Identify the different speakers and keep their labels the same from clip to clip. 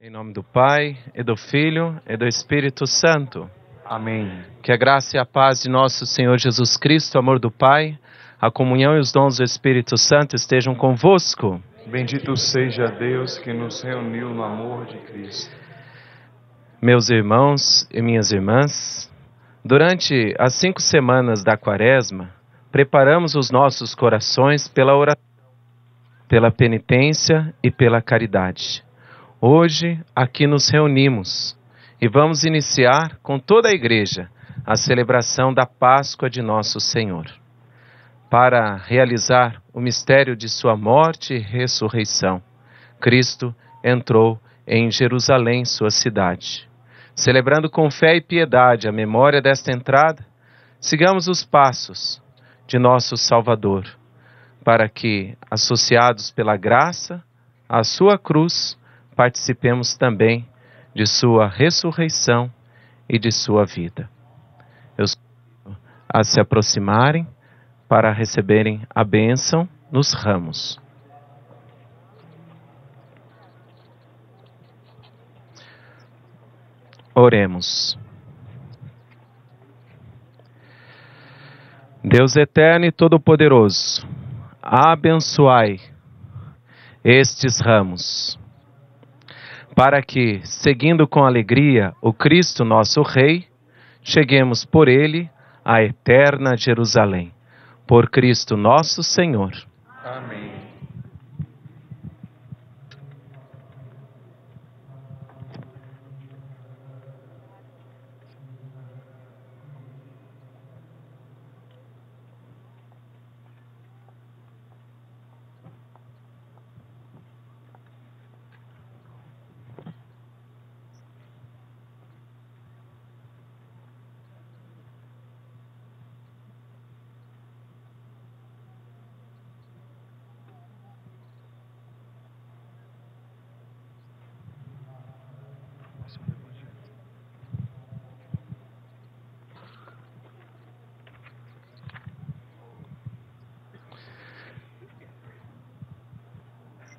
Speaker 1: Em nome do Pai, e do Filho, e do Espírito Santo.
Speaker 2: Amém.
Speaker 1: Que a graça e a paz de nosso Senhor Jesus Cristo, o amor do Pai, a comunhão e os dons do Espírito Santo estejam convosco.
Speaker 2: Bendito seja Deus que nos reuniu no amor de Cristo.
Speaker 1: Meus irmãos e minhas irmãs, durante as 5 semanas da Quaresma, preparamos os nossos corações pela oração, pela penitência e pela caridade. Hoje, aqui nos reunimos e vamos iniciar com toda a Igreja a celebração da Páscoa de Nosso Senhor, para realizar o mistério de sua morte e ressurreição. Cristo entrou em Jerusalém, sua cidade. Celebrando com fé e piedade a memória desta entrada, sigamos os passos de nosso Salvador, para que, associados pela graça à sua cruz, participemos também de sua ressurreição e de sua vida. Eu convido a se aproximarem para receberem a bênção nos ramos. Oremos. Deus eterno e todo-poderoso, abençoai estes ramos, para que, seguindo com alegria o Cristo nosso Rei, cheguemos por Ele à eterna Jerusalém. Por Cristo nosso Senhor.
Speaker 2: Amém.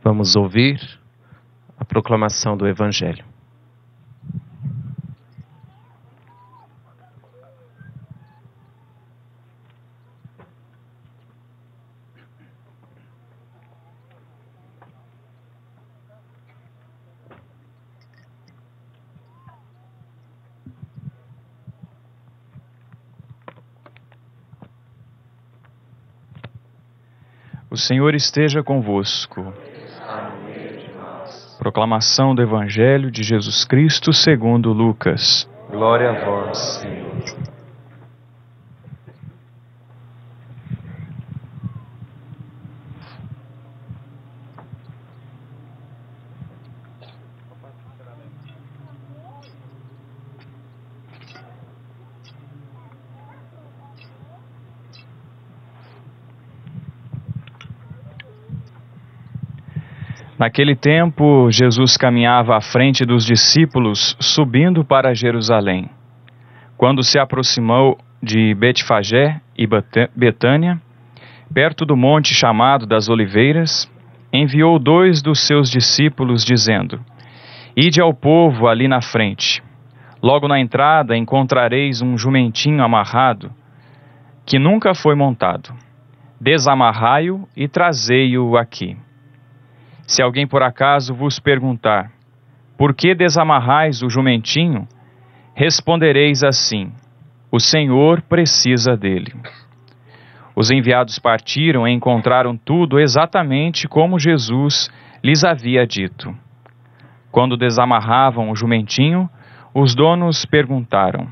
Speaker 1: Vamos ouvir a proclamação do Evangelho.
Speaker 2: O Senhor esteja convosco. Proclamação do Evangelho de Jesus Cristo segundo Lucas.
Speaker 1: Glória a vós, Senhor.
Speaker 2: Naquele tempo, Jesus caminhava à frente dos discípulos, subindo para Jerusalém. Quando se aproximou de Betfagé e Betânia, perto do monte chamado das Oliveiras, enviou 2 dos seus discípulos, dizendo: Ide ao povo ali na frente. Logo na entrada encontrareis um jumentinho amarrado, que nunca foi montado. Desamarrai-o e trazei-o aqui. Se alguém por acaso vos perguntar: por que desamarrais o jumentinho? Respondereis assim: o Senhor precisa dele. Os enviados partiram e encontraram tudo exatamente como Jesus lhes havia dito. Quando desamarravam o jumentinho, os donos perguntaram: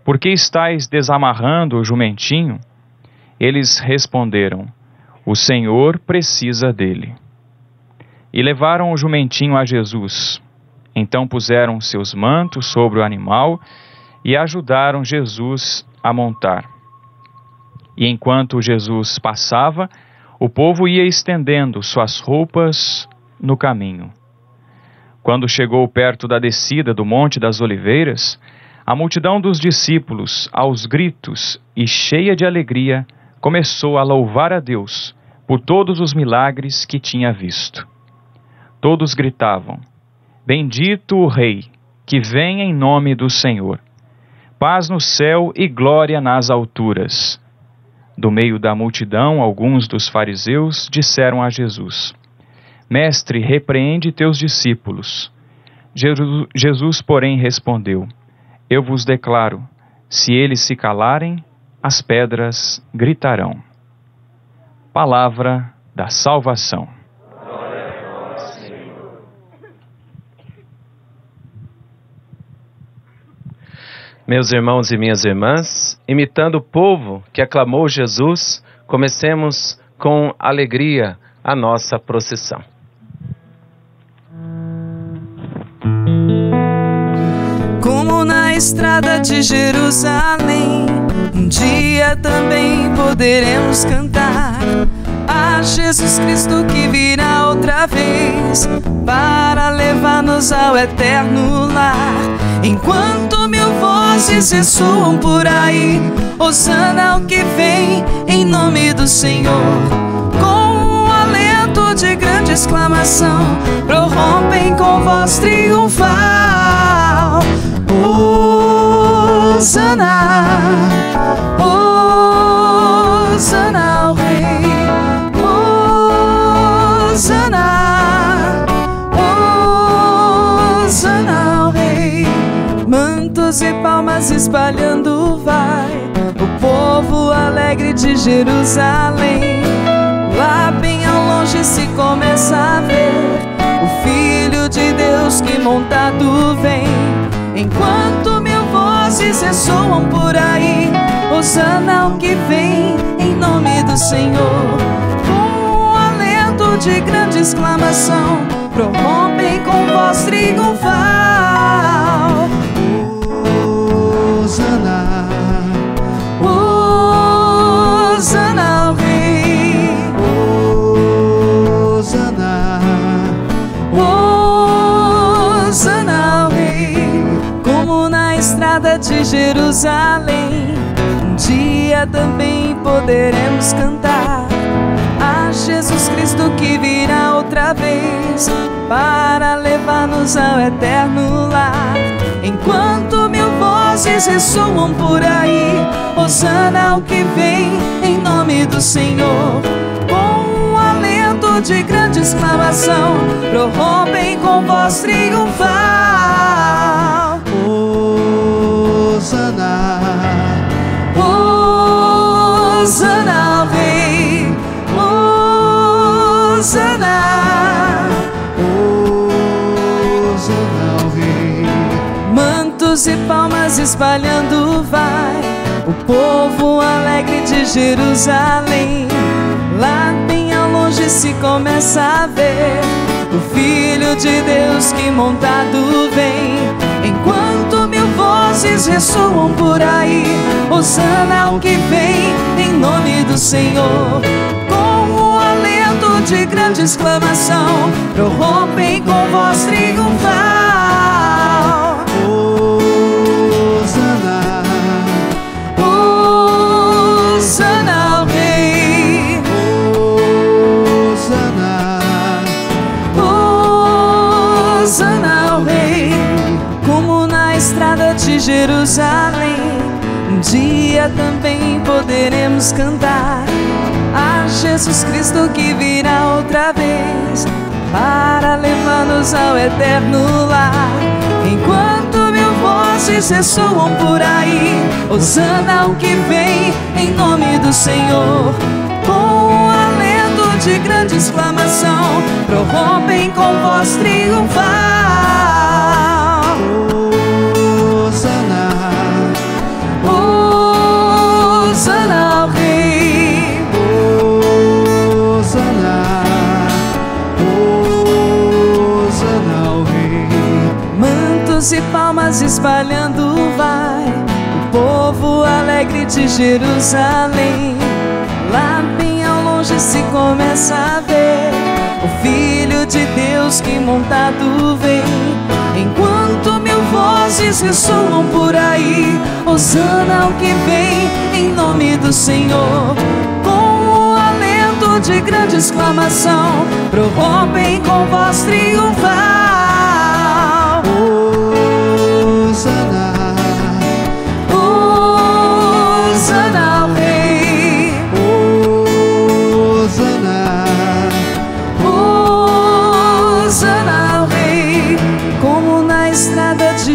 Speaker 2: por que estáis desamarrando o jumentinho? Eles responderam: o Senhor precisa dele. E levaram o jumentinho a Jesus. Então puseram seus mantos sobre o animal e ajudaram Jesus a montar. E enquanto Jesus passava, o povo ia estendendo suas roupas no caminho. Quando chegou perto da descida do Monte das Oliveiras, a multidão dos discípulos, aos gritos e cheia de alegria, começou a louvar a Deus por todos os milagres que tinha visto. Todos gritavam: Bendito o Rei, que vem em nome do Senhor. Paz no céu e glória nas alturas. Do meio da multidão, alguns dos fariseus disseram a Jesus: Mestre, repreende teus discípulos. Jesus, porém, respondeu: Eu vos declaro, se eles se calarem, as pedras gritarão. Palavra da salvação.
Speaker 1: Glória a vós, Senhor. Meus irmãos e minhas irmãs, imitando o povo que aclamou Jesus, comecemos com alegria a nossa procissão.
Speaker 3: Como na estrada de Jerusalém, um dia também poderemos cantar a Jesus Cristo que virá outra vez para levar-nos ao eterno lar. Enquanto mil vozes ressoam por aí, hosana ao que vem em nome do Senhor. Com um alento de grande exclamação, prorrompem com voz triunfal. Hosana, Hosana ao Rei, Hosana, Hosana ao Rei. Mantos e palmas espalhando vai o povo alegre de Jerusalém. Lá bem ao longe se começa a ver o Filho de Deus que montado vem. Enquanto mil vozes ressoam por aí, hosana ao que vem em nome do Senhor. Com um alento de grande exclamação, prorrompem com voz triunfal. Hosana, Hosana ao Rei, Hosana, Hosana ao Rei. Como na estrada de Jerusalém, um dia também poderemos cantar a Jesus Cristo que virá outra vez para levar-nos ao eterno lar. Enquanto mil vozes ressoam por aí, hosana ao que vem em nome do Senhor. Com um alento de grande exclamação, prorrompem com voz triunfal. Hosana, Hosana ao Rei, Hosana, Hosana ao Rei. Mantos e palmas espalhando vai o povo alegre de Jerusalém. Lá bem ao longe se começa a ver o Filho de Deus que montado vem. Enquanto mil vozes ressoam por aí, hosana ao que vem em nome do Senhor. Com um alento de grande exclamação, prorrompem com voz triunfal. Hosana, Hosana ao Rei, Hosana, Hosana ao Rei. Como na estrada de Jerusalém, um dia também poderemos cantar a Jesus Cristo que virá outra vez para levar-nos ao eterno lar. Enquanto mil vozes ressoam por aí, hosana ao que vem em nome do Senhor. Com um alento de grande exclamação, prorrompem com voz triunfal. Hosana, Hosana ao Rei, Hosana, Hosana ao Rei. Mantos e palmas espalhando vai o povo alegre de Jerusalém. Lá bem ao longe se começa a ver o Filho de Deus que montado vem. Enquanto mil vozes ressoam por aí, hosana ao que vem em nome do Senhor. Com um alento de grande exclamação, prorrompem com voz triunfal.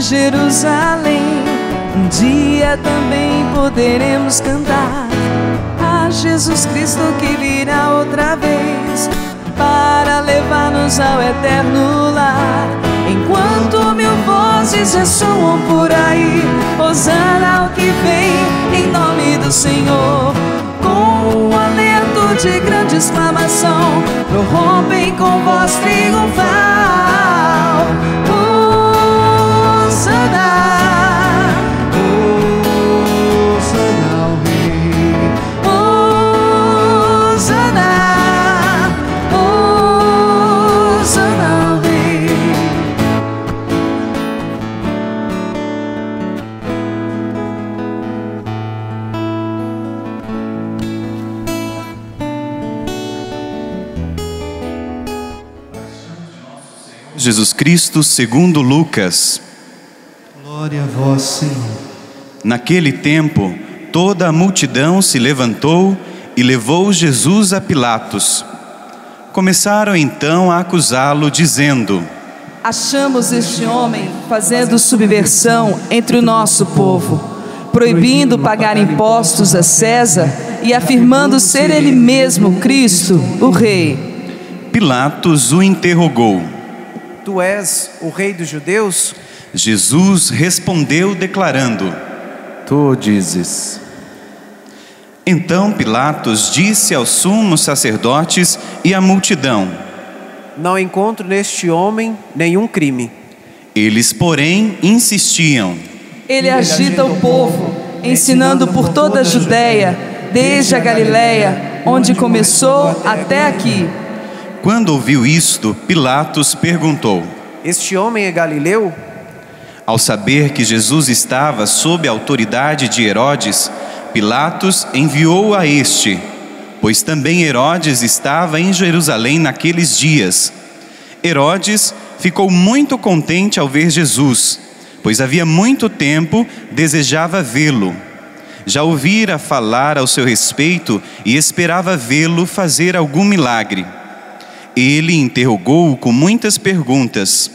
Speaker 3: Jerusalém. Um dia também poderemos cantar a Jesus Cristo que virá outra vez para levar-nos ao eterno lar. Enquanto mil vozes ressoam por aí, hosana ao que vem em nome do Senhor. Com um alento de grande exclamação, prorrompem com voz triunfal. Hosana, Hosana ao Rei, Hosana, Hosana ao Rei.
Speaker 4: Jesus Cristo segundo Lucas.
Speaker 5: Glória a vós, Senhor.
Speaker 4: Naquele tempo, toda a multidão se levantou e levou Jesus a Pilatos. Começaram então a acusá-lo, dizendo:
Speaker 3: Achamos este homem fazendo subversão entre o nosso povo, proibindo pagar impostos a César e afirmando ser ele mesmo Cristo, o Rei.
Speaker 4: Pilatos o interrogou.
Speaker 5: Tu és o Rei dos Judeus?
Speaker 4: Jesus respondeu declarando:
Speaker 1: Tu dizes.
Speaker 4: Então Pilatos disse aos sumos sacerdotes e à multidão:
Speaker 5: Não encontro neste homem nenhum crime.
Speaker 4: Eles, porém, insistiam:
Speaker 3: Ele agita o povo, ensinando por toda a Judéia, desde a Galiléia, onde começou até aqui.
Speaker 4: Quando ouviu isto, Pilatos perguntou:
Speaker 5: Este homem é galileu?
Speaker 4: Ao saber que Jesus estava sob a autoridade de Herodes, Pilatos enviou a este, pois também Herodes estava em Jerusalém naqueles dias. Herodes ficou muito contente ao ver Jesus, pois havia muito tempo desejava vê-lo. Já ouvira falar ao seu respeito e esperava vê-lo fazer algum milagre. Ele interrogou-o com muitas perguntas.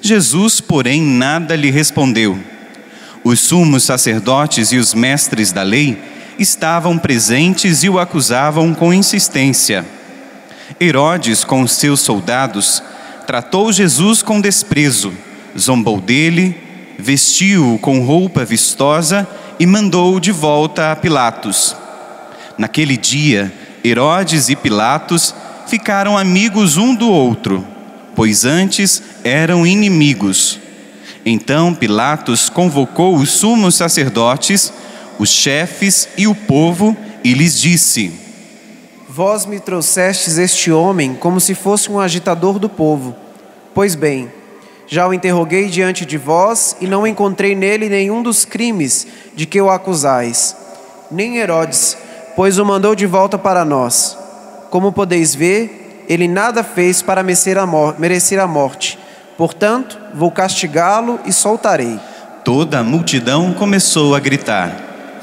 Speaker 4: Jesus, porém, nada lhe respondeu. Os sumos sacerdotes e os mestres da lei estavam presentes e o acusavam com insistência. Herodes, com os seus soldados, tratou Jesus com desprezo, zombou dele, vestiu-o com roupa vistosa e mandou-o de volta a Pilatos. Naquele dia, Herodes e Pilatos ficaram amigos um do outro, pois antes eram inimigos. Então Pilatos convocou os sumos sacerdotes, os chefes e o povo e lhes disse:
Speaker 5: Vós me trouxestes este homem como se fosse um agitador do povo. Pois bem, já o interroguei diante de vós e não encontrei nele nenhum dos crimes de que o acusais. Nem Herodes, pois o mandou de volta para nós. Como podeis ver, ele nada fez para merecer a morte. Portanto, vou castigá-lo e soltarei.
Speaker 4: Toda a multidão começou a gritar: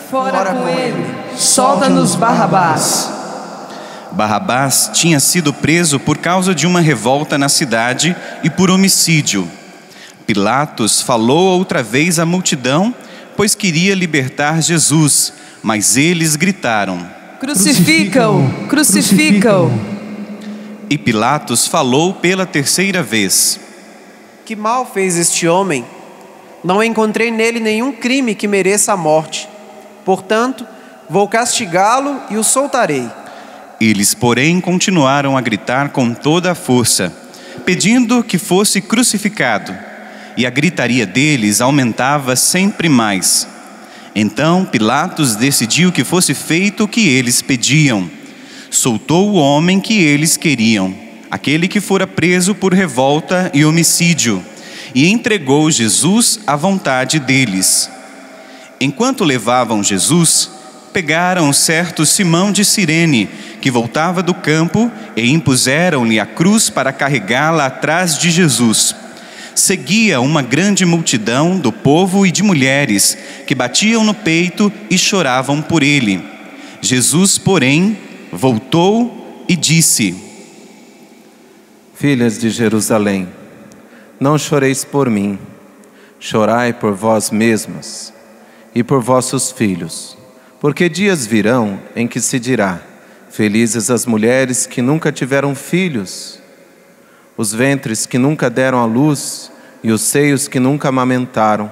Speaker 3: Fora com ele, solta-nos Barrabás.
Speaker 4: Barrabás tinha sido preso por causa de uma revolta na cidade e por homicídio. Pilatos falou outra vez à multidão, pois queria libertar Jesus, mas eles gritaram:
Speaker 3: Crucifica-o, crucifica-o.
Speaker 4: E Pilatos falou pela terceira vez:
Speaker 5: Que mal fez este homem? Não encontrei nele nenhum crime que mereça a morte. Portanto, vou castigá-lo e o soltarei.
Speaker 4: Eles, porém, continuaram a gritar com toda a força, pedindo que fosse crucificado, e a gritaria deles aumentava sempre mais. Então Pilatos decidiu que fosse feito o que eles pediam. Soltou o homem que eles queriam, aquele que fora preso por revolta e homicídio, e entregou Jesus à vontade deles. Enquanto levavam Jesus, pegaram certo Simão de Cirene, que voltava do campo, e impuseram-lhe a cruz para carregá-la atrás de Jesus. Seguia uma grande multidão do povo e de mulheres, que batiam no peito e choravam por ele. Jesus, porém, voltou e disse:
Speaker 1: Filhas de Jerusalém, não choreis por mim,
Speaker 6: chorai por vós mesmas e por vossos filhos, porque dias virão em que se dirá: felizes as mulheres que nunca tiveram filhos, os ventres que nunca deram à luz e os seios que nunca amamentaram.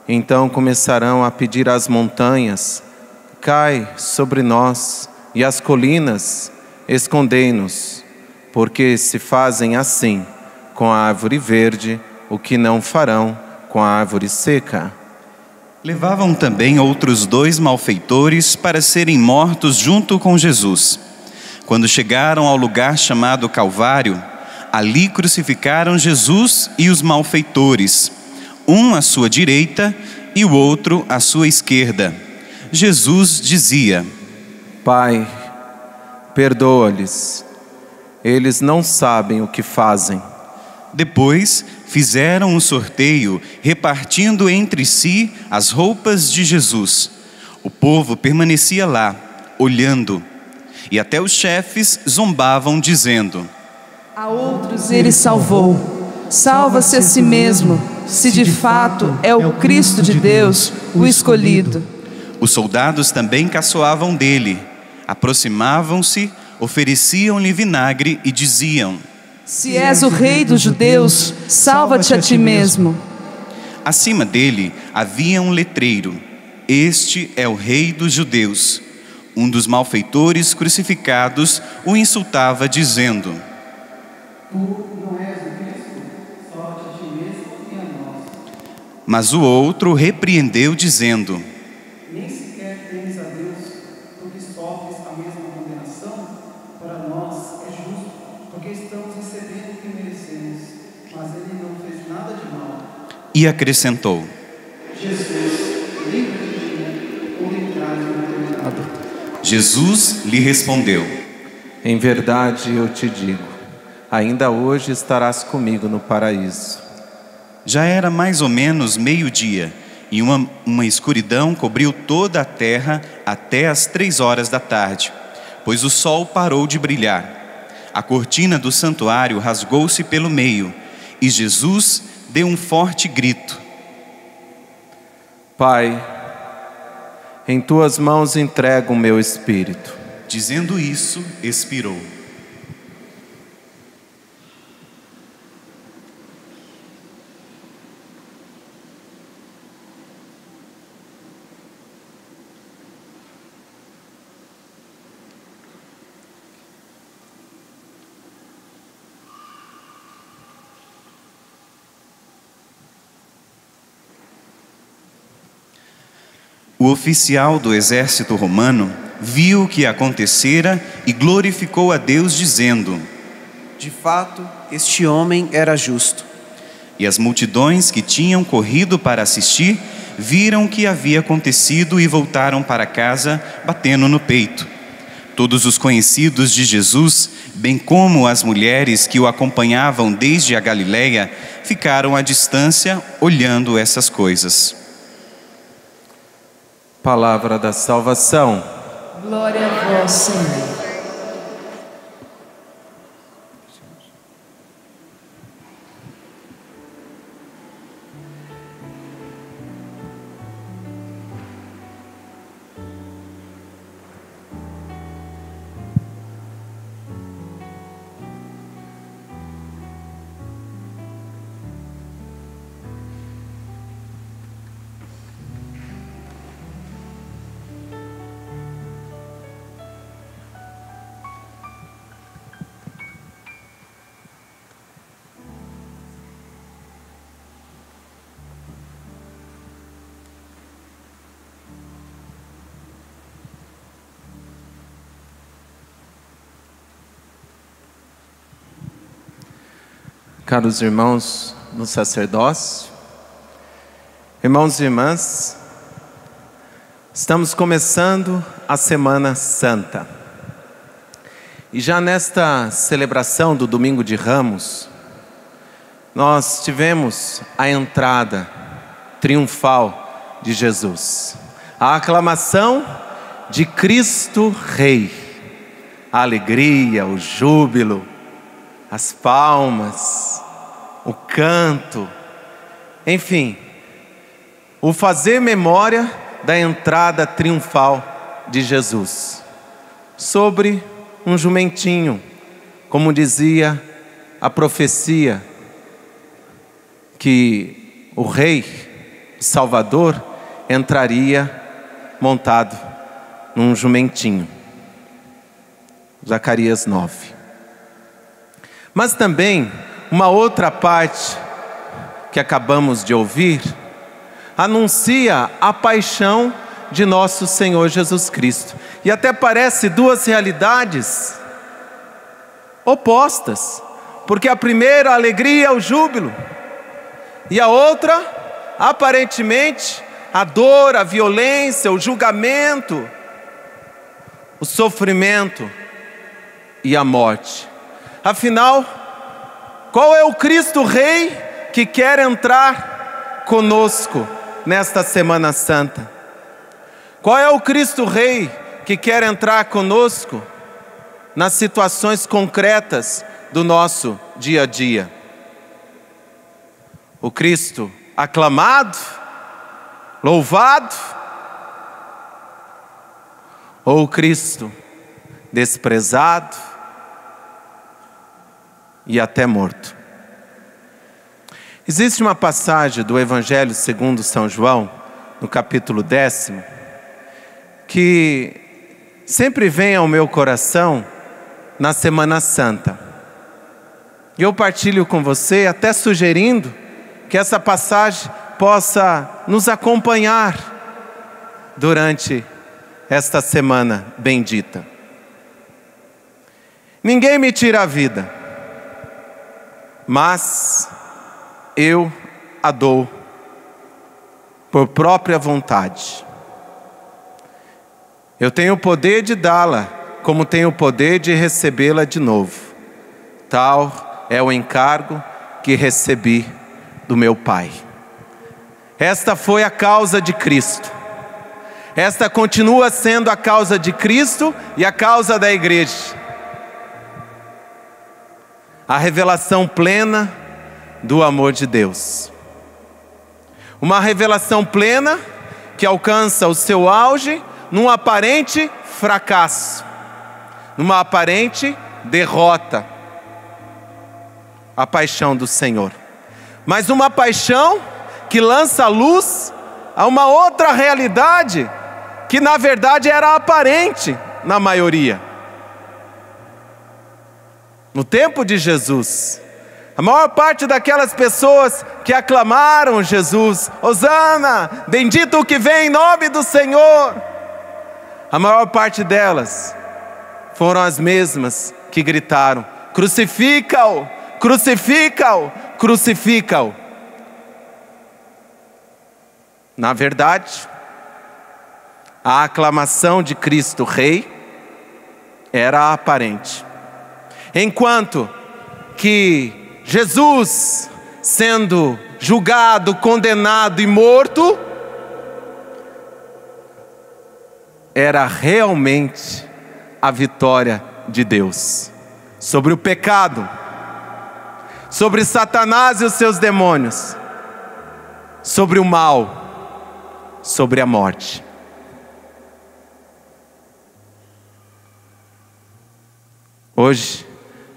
Speaker 6: Então começarão a pedir às montanhas: cai sobre nós, e às colinas: escondei-nos, porque se fazem assim com a árvore verde o que não farão com a árvore seca.
Speaker 4: Levavam também outros 2 malfeitores para serem mortos junto com Jesus. Quando chegaram ao lugar chamado Calvário, ali crucificaram Jesus e os malfeitores, um à sua direita e o outro à sua esquerda. Jesus dizia:
Speaker 6: Pai, perdoa-lhes, eles não sabem o que fazem.
Speaker 4: Depois fizeram um sorteio, repartindo entre si as roupas de Jesus. O povo permanecia lá, olhando, e até os chefes zombavam, dizendo:
Speaker 3: a outros ele salvou, salva-se a si mesmo, se de fato é o Cristo de Deus, o escolhido.
Speaker 4: Os soldados também caçoavam dele, aproximavam-se, ofereciam-lhe vinagre e diziam:
Speaker 3: se és o rei dos judeus, salva-te a ti mesmo.
Speaker 4: Acima dele havia um letreiro: este é o rei dos judeus. Um dos malfeitores crucificados o insultava, dizendo: tu não és o Cristo, salva-te a ti mesmo e a nós. Mas o outro repreendeu, dizendo: nem sequer temes a Deus, porque sofres a mesma condenação? Para nós é justo, porque estamos recebendo o que merecemos, mas ele não fez nada de mal. E acrescentou: Jesus, livra-te de mim, quando entrares no teu reino. Jesus lhe respondeu:
Speaker 6: em verdade eu te digo, ainda hoje estarás comigo no paraíso.
Speaker 4: Já era mais ou menos meio-dia, e uma escuridão cobriu toda a terra até as 3 horas da tarde, pois o sol parou de brilhar. A cortina do santuário rasgou-se pelo meio, e Jesus deu um forte grito:
Speaker 6: Pai, em tuas mãos entrego o meu espírito.
Speaker 4: Dizendo isso, expirou. O oficial do exército romano viu o que acontecera e glorificou a Deus, dizendo:
Speaker 5: de fato, este homem era justo.
Speaker 4: E as multidões que tinham corrido para assistir viram o que havia acontecido e voltaram para casa, batendo no peito. Todos os conhecidos de Jesus, bem como as mulheres que o acompanhavam desde a Galileia, ficaram à distância olhando essas coisas.
Speaker 6: Palavra da salvação.
Speaker 3: Glória a vós, Senhor.
Speaker 6: Caros irmãos no sacerdócio, irmãos e irmãs, estamos começando a Semana Santa. E já nesta celebração do Domingo de Ramos, nós tivemos a entrada triunfal de Jesus, a aclamação de Cristo Rei, a alegria, o júbilo, as palmas, o canto, Enfim, o fazer memória da entrada triunfal de Jesus sobre um jumentinho, como dizia a profecia, que o rei Salvador entraria montado num jumentinho. Zacarias 9. Mas também uma outra parte que acabamos de ouvir anuncia a paixão de nosso Senhor Jesus Cristo. E até parece duas realidades opostas, porque a primeira, a alegria, o júbilo, e a outra, aparentemente, a dor, a violência, o julgamento, o sofrimento e a morte. Afinal, qual é o Cristo Rei que quer entrar conosco nesta Semana Santa? Qual é o Cristo Rei que quer entrar conosco nas situações concretas do nosso dia a dia? O Cristo aclamado, louvado, ou o Cristo desprezado e até morto? Existe uma passagem do Evangelho segundo São João, no capítulo 10, que sempre vem ao meu coração na Semana Santa. E eu partilho com você, até sugerindo que essa passagem possa nos acompanhar durante esta semana bendita. Ninguém me tira a vida, mas eu a dou por própria vontade. Eu tenho o poder de dá-la, como tenho o poder de recebê-la de novo. Tal é o encargo que recebi do meu Pai. Esta foi a causa de Cristo. Esta continua sendo a causa de Cristo e a causa da igreja. A revelação plena do amor de Deus. Uma revelação plena que alcança o seu auge num aparente fracasso, numa aparente derrota. A paixão do Senhor. Mas uma paixão que lança luz a uma outra realidade que na verdade era aparente na maioria. No tempo de Jesus, a maior parte daquelas pessoas que aclamaram Jesus, Hosana, bendito o que vem em nome do Senhor, a maior parte delas foram as mesmas que gritaram: crucifica-o, crucifica-o, crucifica-o. Na verdade, a aclamação de Cristo Rei era aparente. Enquanto que Jesus, sendo julgado, condenado e morto, era realmente a vitória de Deus sobre o pecado, sobre Satanás e os seus demônios, sobre o mal, sobre a morte. Hoje,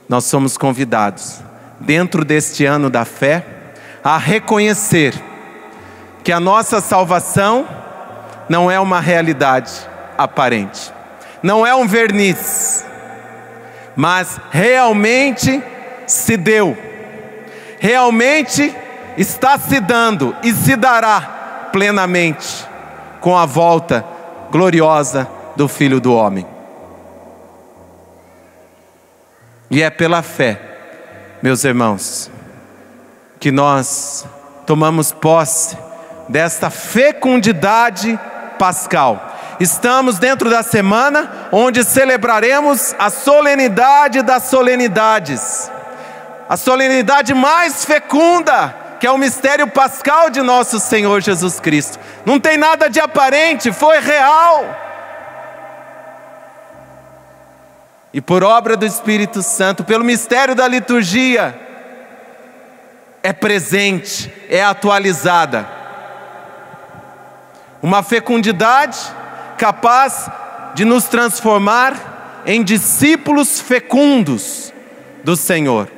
Speaker 6: nós somos convidados, dentro deste ano da fé, a reconhecer que a nossa salvação não é uma realidade aparente, não é um verniz, mas realmente se deu, realmente está se dando e se dará plenamente com a volta gloriosa do Filho do Homem. E é pela fé, meus irmãos, que nós tomamos posse desta fecundidade pascal. Estamos dentro da semana onde celebraremos a solenidade das solenidades, a solenidade mais fecunda, que é o mistério pascal de nosso Senhor Jesus Cristo. Não tem nada de aparente, foi real. E por obra do Espírito Santo, pelo mistério da liturgia, é presente, é atualizada. Uma fecundidade capaz de nos transformar em discípulos fecundos do Senhor.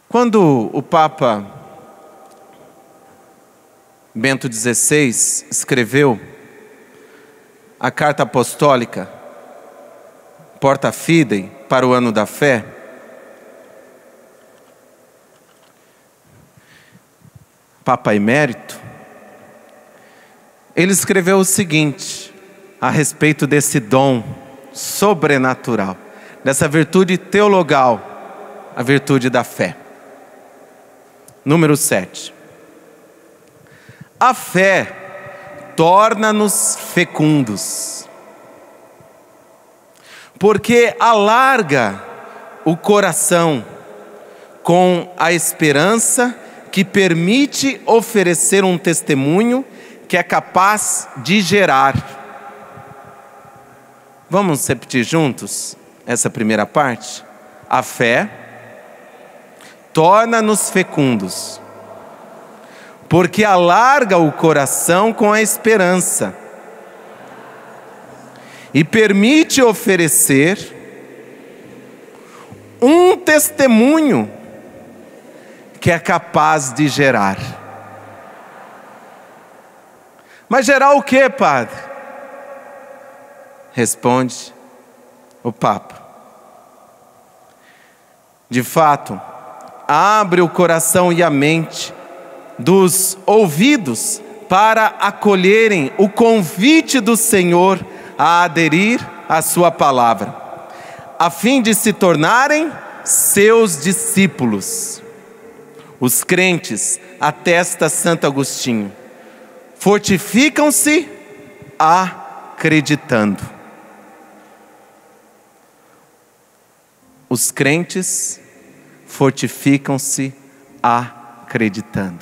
Speaker 6: Quando o Papa Bento XVI escreveu a carta apostólica Porta Fidei para o ano da fé, Papa Emérito, ele escreveu o seguinte a respeito desse dom sobrenatural, dessa virtude teologal, a virtude da fé. Número 7. A fé torna-nos fecundos, porque alarga o coração com a esperança que permite oferecer um testemunho que é capaz de gerar. Vamos repetir juntos essa primeira parte? A fé torna-nos fecundos, porque alarga o coração com a esperança e permite oferecer um testemunho que é capaz de gerar. Mas gerar o que, padre? Responde o Papa. De fato, abre o coração e a mente dos ouvidos para acolherem o convite do Senhor a aderir à sua palavra, a fim de se tornarem seus discípulos. Os crentes, atesta Santo Agostinho, fortificam-se acreditando. Os crentes fortificam-se acreditando.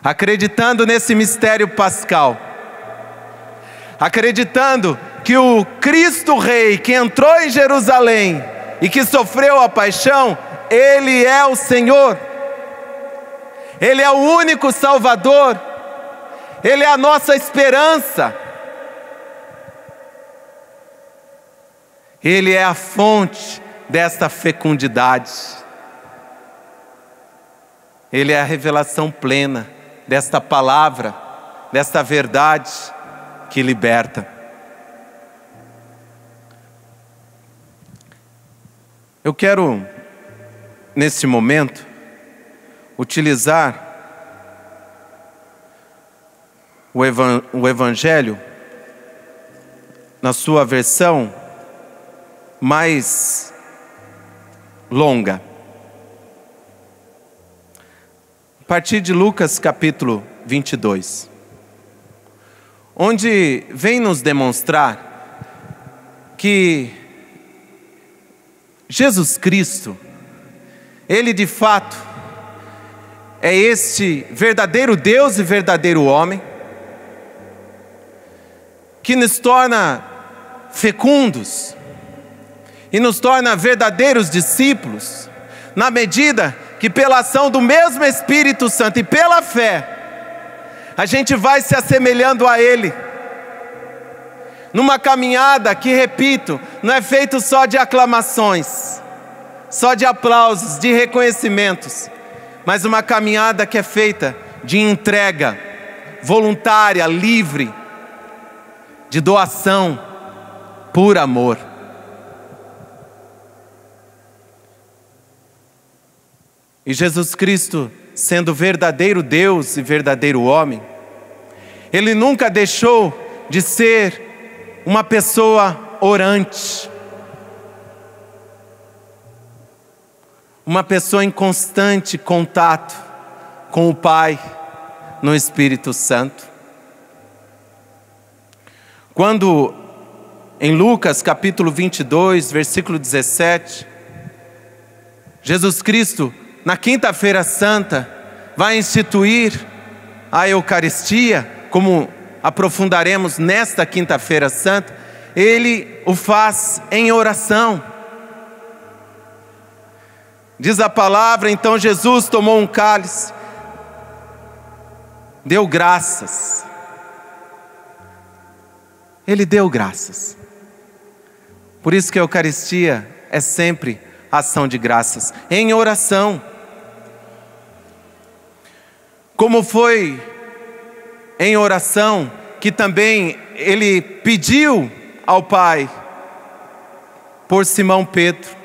Speaker 6: Acreditando nesse mistério pascal. Acreditando que o Cristo Rei que entrou em Jerusalém e que sofreu a paixão, Ele é o Senhor. Ele é o único Salvador. Ele é a nossa esperança. Ele é a fonte desta fecundidade. Ele é a revelação plena desta palavra, desta verdade que liberta. Eu quero, neste momento, utilizar o Evangelho na sua versão mais longa. A partir de Lucas capítulo 22, onde vem nos demonstrar que Jesus Cristo, Ele de fato é este verdadeiro Deus e verdadeiro homem, que nos torna fecundos e nos torna verdadeiros discípulos, na medida que pela ação do mesmo Espírito Santo e pela fé, a gente vai se assemelhando a Ele, numa caminhada que, repito, não é feito só de aclamações, só de aplausos, de reconhecimentos, mas uma caminhada que é feita de entrega voluntária, livre, de doação, por amor. E Jesus Cristo, sendo verdadeiro Deus e verdadeiro homem, Ele nunca deixou de ser uma pessoa orante, uma pessoa em constante contato com o Pai no Espírito Santo. Quando em Lucas capítulo 22, versículo 17, Jesus Cristo, na quinta-feira santa, vai instituir a Eucaristia, como aprofundaremos nesta quinta-feira santa. Ele o faz em oração. Diz a palavra, então Jesus tomou um cálice, deu graças. Ele deu graças. Por isso que a Eucaristia é sempre ação de graças, em oração. Como foi em oração que também ele pediu ao Pai por Simão Pedro.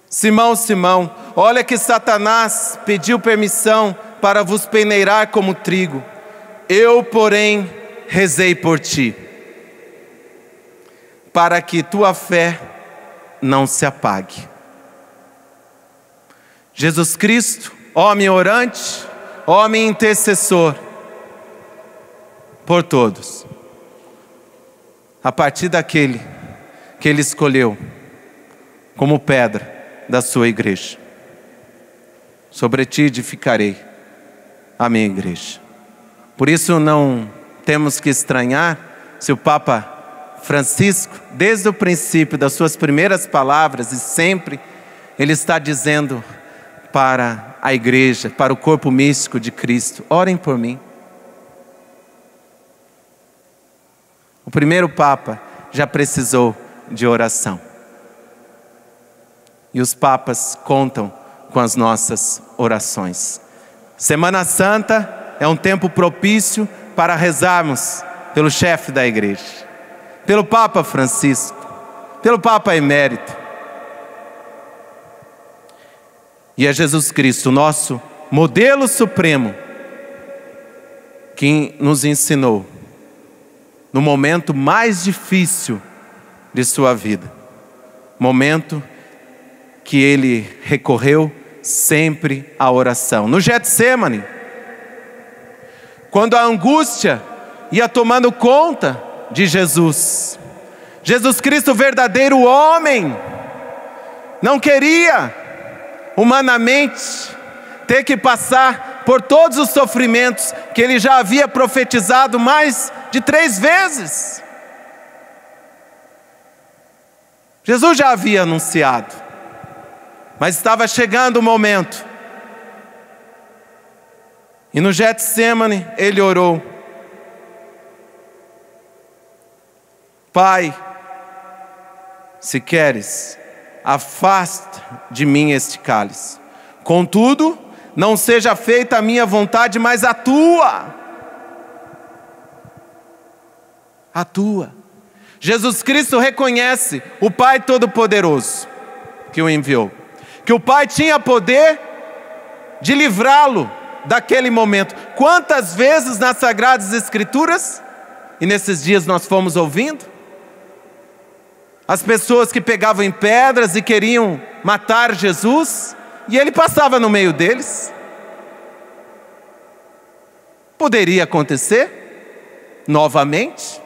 Speaker 6: Simão, Simão, olha que Satanás pediu permissão para vos peneirar como trigo. Eu, porém, rezei por ti, para que tua fé não se apague. Jesus Cristo, homem orante, homem intercessor, por todos. A partir daquele que ele escolheu como pedra da sua igreja. Sobre ti edificarei a minha igreja. Por isso não temos que estranhar se o Papa Francisco, desde o princípio das suas primeiras palavras e sempre, ele está dizendo para a igreja, para o corpo místico de Cristo: orem por mim. O primeiro Papa já precisou de oração. E os papas contam com as nossas orações. Semana Santa é um tempo propício para rezarmos pelo chefe da igreja, pelo Papa Francisco, pelo Papa Emérito. E é Jesus Cristo, nosso modelo supremo, que nos ensinou no momento mais difícil de sua vida, momento que ele recorreu sempre à oração. No Getsemane, quando a angústia ia tomando conta de Jesus, Jesus Cristo, verdadeiro homem, não queria humanamente ter que passar por todos os sofrimentos que ele já havia profetizado mais de 3 vezes. Jesus já havia anunciado, mas estava chegando o momento. E no Getsemane ele orou: Pai, se queres, afasta de mim este cálice. Contudo, não seja feita a minha vontade, mas a tua. A tua. Jesus Cristo reconhece o Pai Todo-Poderoso que o enviou, que o Pai tinha poder de livrá-lo daquele momento. Quantas vezes nas Sagradas Escrituras, e nesses dias nós fomos ouvindo, as pessoas que pegavam em pedras e queriam matar Jesus, e ele passava no meio deles. Poderia acontecer novamente,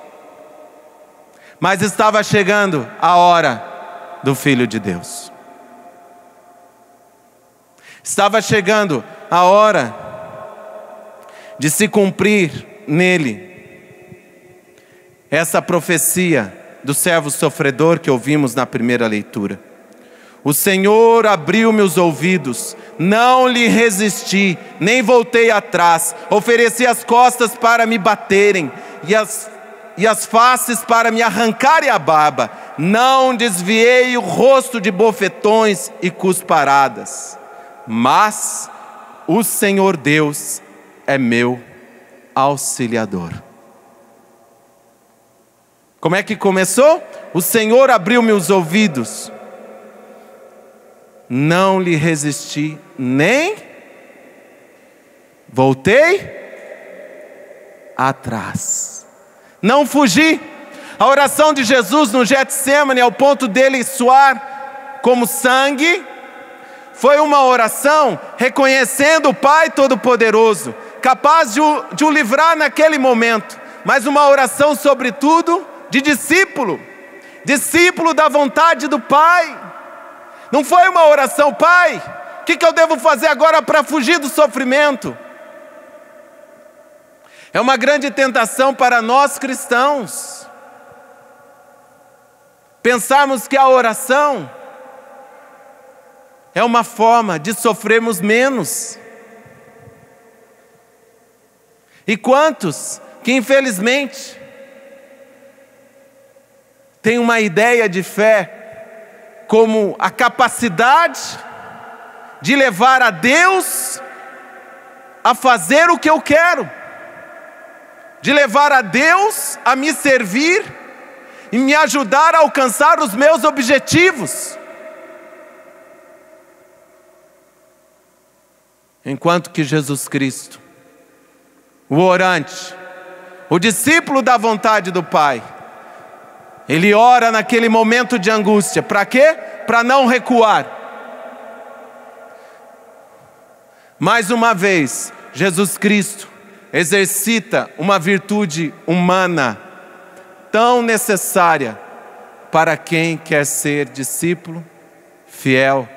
Speaker 6: mas estava chegando a hora do Filho de Deus. Estava chegando a hora de se cumprir nele essa profecia do servo sofredor que ouvimos na primeira leitura. O Senhor abriu meus ouvidos, não lhe resisti, nem voltei atrás. Ofereci as costas para me baterem e as faces para me arrancarem a barba. Não desviei o rosto de bofetões e cusparadas. Mas o Senhor Deus é meu auxiliador. Como é que começou? O Senhor abriu meus ouvidos, não lhe resisti, nem voltei atrás. Não fugi. A oração de Jesus no Getsemane, ao ponto dele suar como sangue, foi uma oração reconhecendo o Pai Todo-Poderoso, capaz de o livrar naquele momento, mas uma oração sobretudo de discípulo, discípulo da vontade do Pai. Não foi uma oração: Pai, o que eu devo fazer agora para fugir do sofrimento? É uma grande tentação para nós cristãos pensarmos que a oração é uma forma de sofrermos menos. E quantos que infelizmente têm uma ideia de fé como a capacidade de levar a Deus a fazer o que eu quero, de levar a Deus a me servir e me ajudar a alcançar os meus objetivos. Enquanto que Jesus Cristo, o orante, o discípulo da vontade do Pai, ele ora naquele momento de angústia. Para quê? Para não recuar. Mais uma vez, Jesus Cristo exercita uma virtude humana tão necessária para quem quer ser discípulo fiel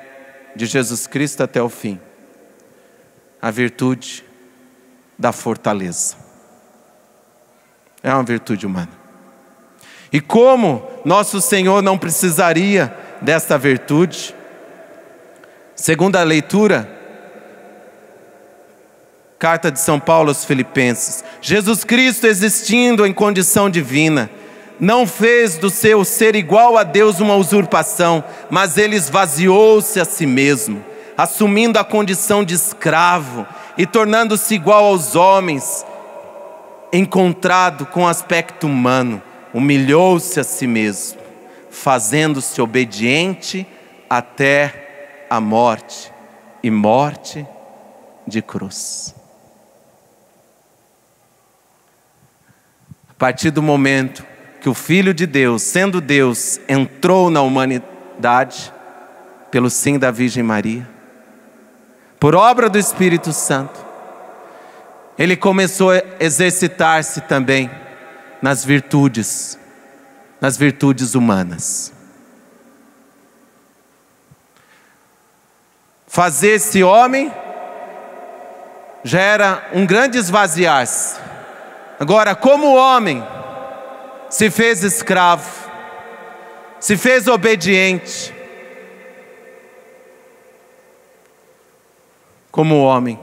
Speaker 6: de Jesus Cristo até o fim. A virtude da fortaleza. É uma virtude humana. E como nosso Senhor não precisaria desta virtude? Segundo a leitura, carta de São Paulo aos Filipenses, Jesus Cristo, existindo em condição divina, não fez do seu ser igual a Deus uma usurpação, mas ele esvaziou-se a si mesmo, assumindo a condição de escravo e tornando-se igual aos homens. Encontrado com aspecto humano, humilhou-se a si mesmo, fazendo-se obediente até a morte, e morte de cruz. A partir do momento que o Filho de Deus, sendo Deus, entrou na humanidade, pelo sim da Virgem Maria, por obra do Espírito Santo, ele começou a exercitar-se também nas virtudes humanas. Fazer-se homem já era um grande esvaziar-se. Agora, como homem, se fez escravo, se fez obediente. Como homem,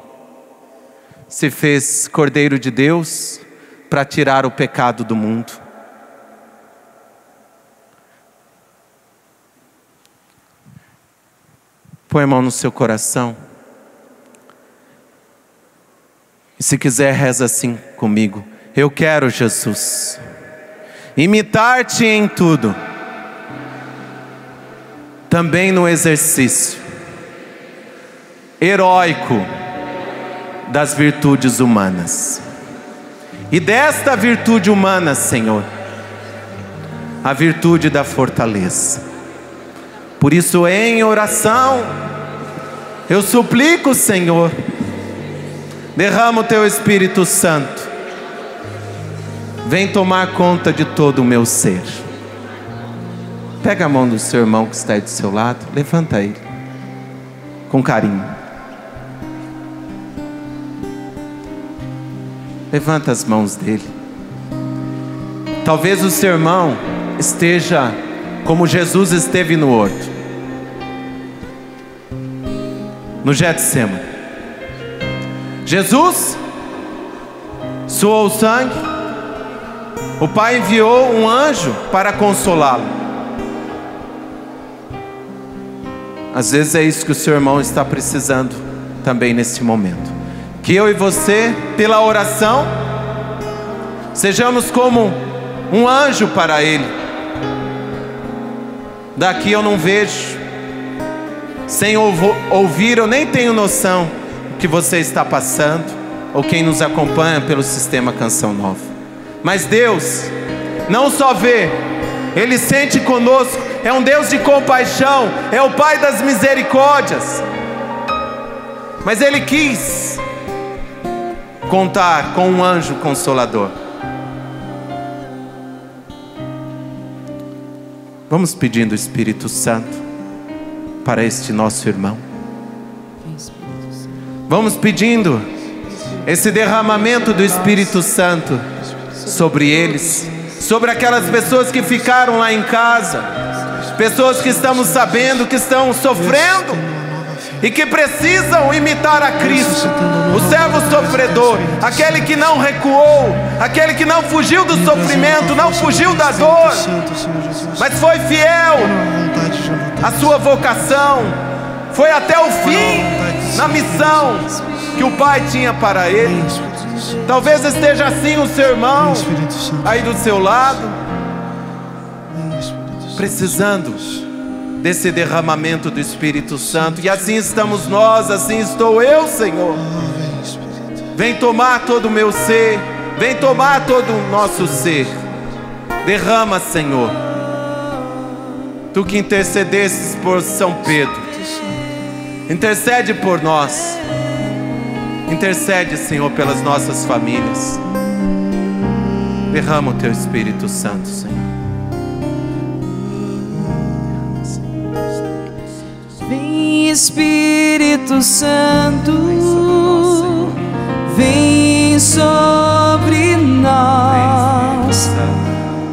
Speaker 6: se fez Cordeiro de Deus para tirar o pecado do mundo. Põe a mão no seu coração. E se quiser, reza assim comigo. Eu quero, Jesus, imitar-te em tudo, também no exercício heróico das virtudes humanas. E desta virtude humana, Senhor, a virtude da fortaleza. Por isso, em oração, eu suplico, Senhor, derrama o Teu Espírito Santo, vem tomar conta de todo o meu ser. Pega a mão do seu irmão que está aí do seu lado, levanta ele, com carinho. Levanta as mãos dele. Talvez o seu irmão esteja como Jesus esteve no horto, no Getsemane. Jesus suou o sangue, o Pai enviou um anjo para consolá-lo. Às vezes é isso que o seu irmão está precisando também nesse momento. Que eu e você, pela oração, sejamos como um anjo para ele. Daqui eu não vejo, sem ouvir eu nem tenho noção do que você está passando, ou quem nos acompanha pelo Sistema Canção Nova. Mas Deus não só vê, Ele sente conosco. É um Deus de compaixão, é o Pai das misericórdias. Mas Ele quis contar com um anjo consolador. Vamos pedindo o Espírito Santo para este nosso irmão. Vamos pedindo esse derramamento do Espírito Santo sobre eles, sobre aquelas pessoas que ficaram lá em casa, pessoas que estamos sabendo que estão sofrendo e que precisam imitar a Cristo, o servo sofredor, aquele que não recuou, aquele que não fugiu do sofrimento, não fugiu da dor, mas foi fiel à sua vocação, foi até o fim na missão que o Pai tinha para ele. Talvez esteja assim o seu irmão aí do seu lado, precisando desse derramamento do Espírito Santo. E assim estamos nós, assim estou eu, Senhor. Vem tomar todo o meu ser, vem tomar todo o nosso ser. Derrama, Senhor. Tu que intercedesses por São Pedro, intercede por nós. Intercede, Senhor, pelas nossas famílias. Derrama o Teu Espírito Santo, Senhor.
Speaker 3: Vem, Espírito Santo, vem sobre nós,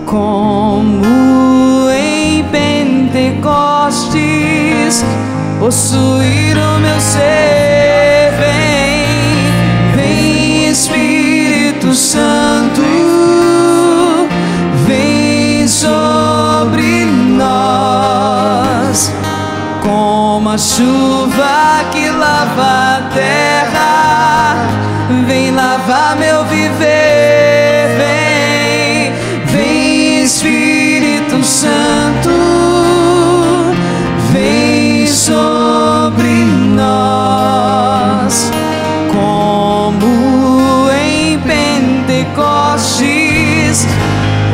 Speaker 3: como em Pentecostes, possuir o meu ser. Vem, Espírito Santo, vem sobre nós, como a chuva que lava a terra, vem lavar meu viver. Vem, Espírito Santo, vem sobre nós, como em Pentecostes,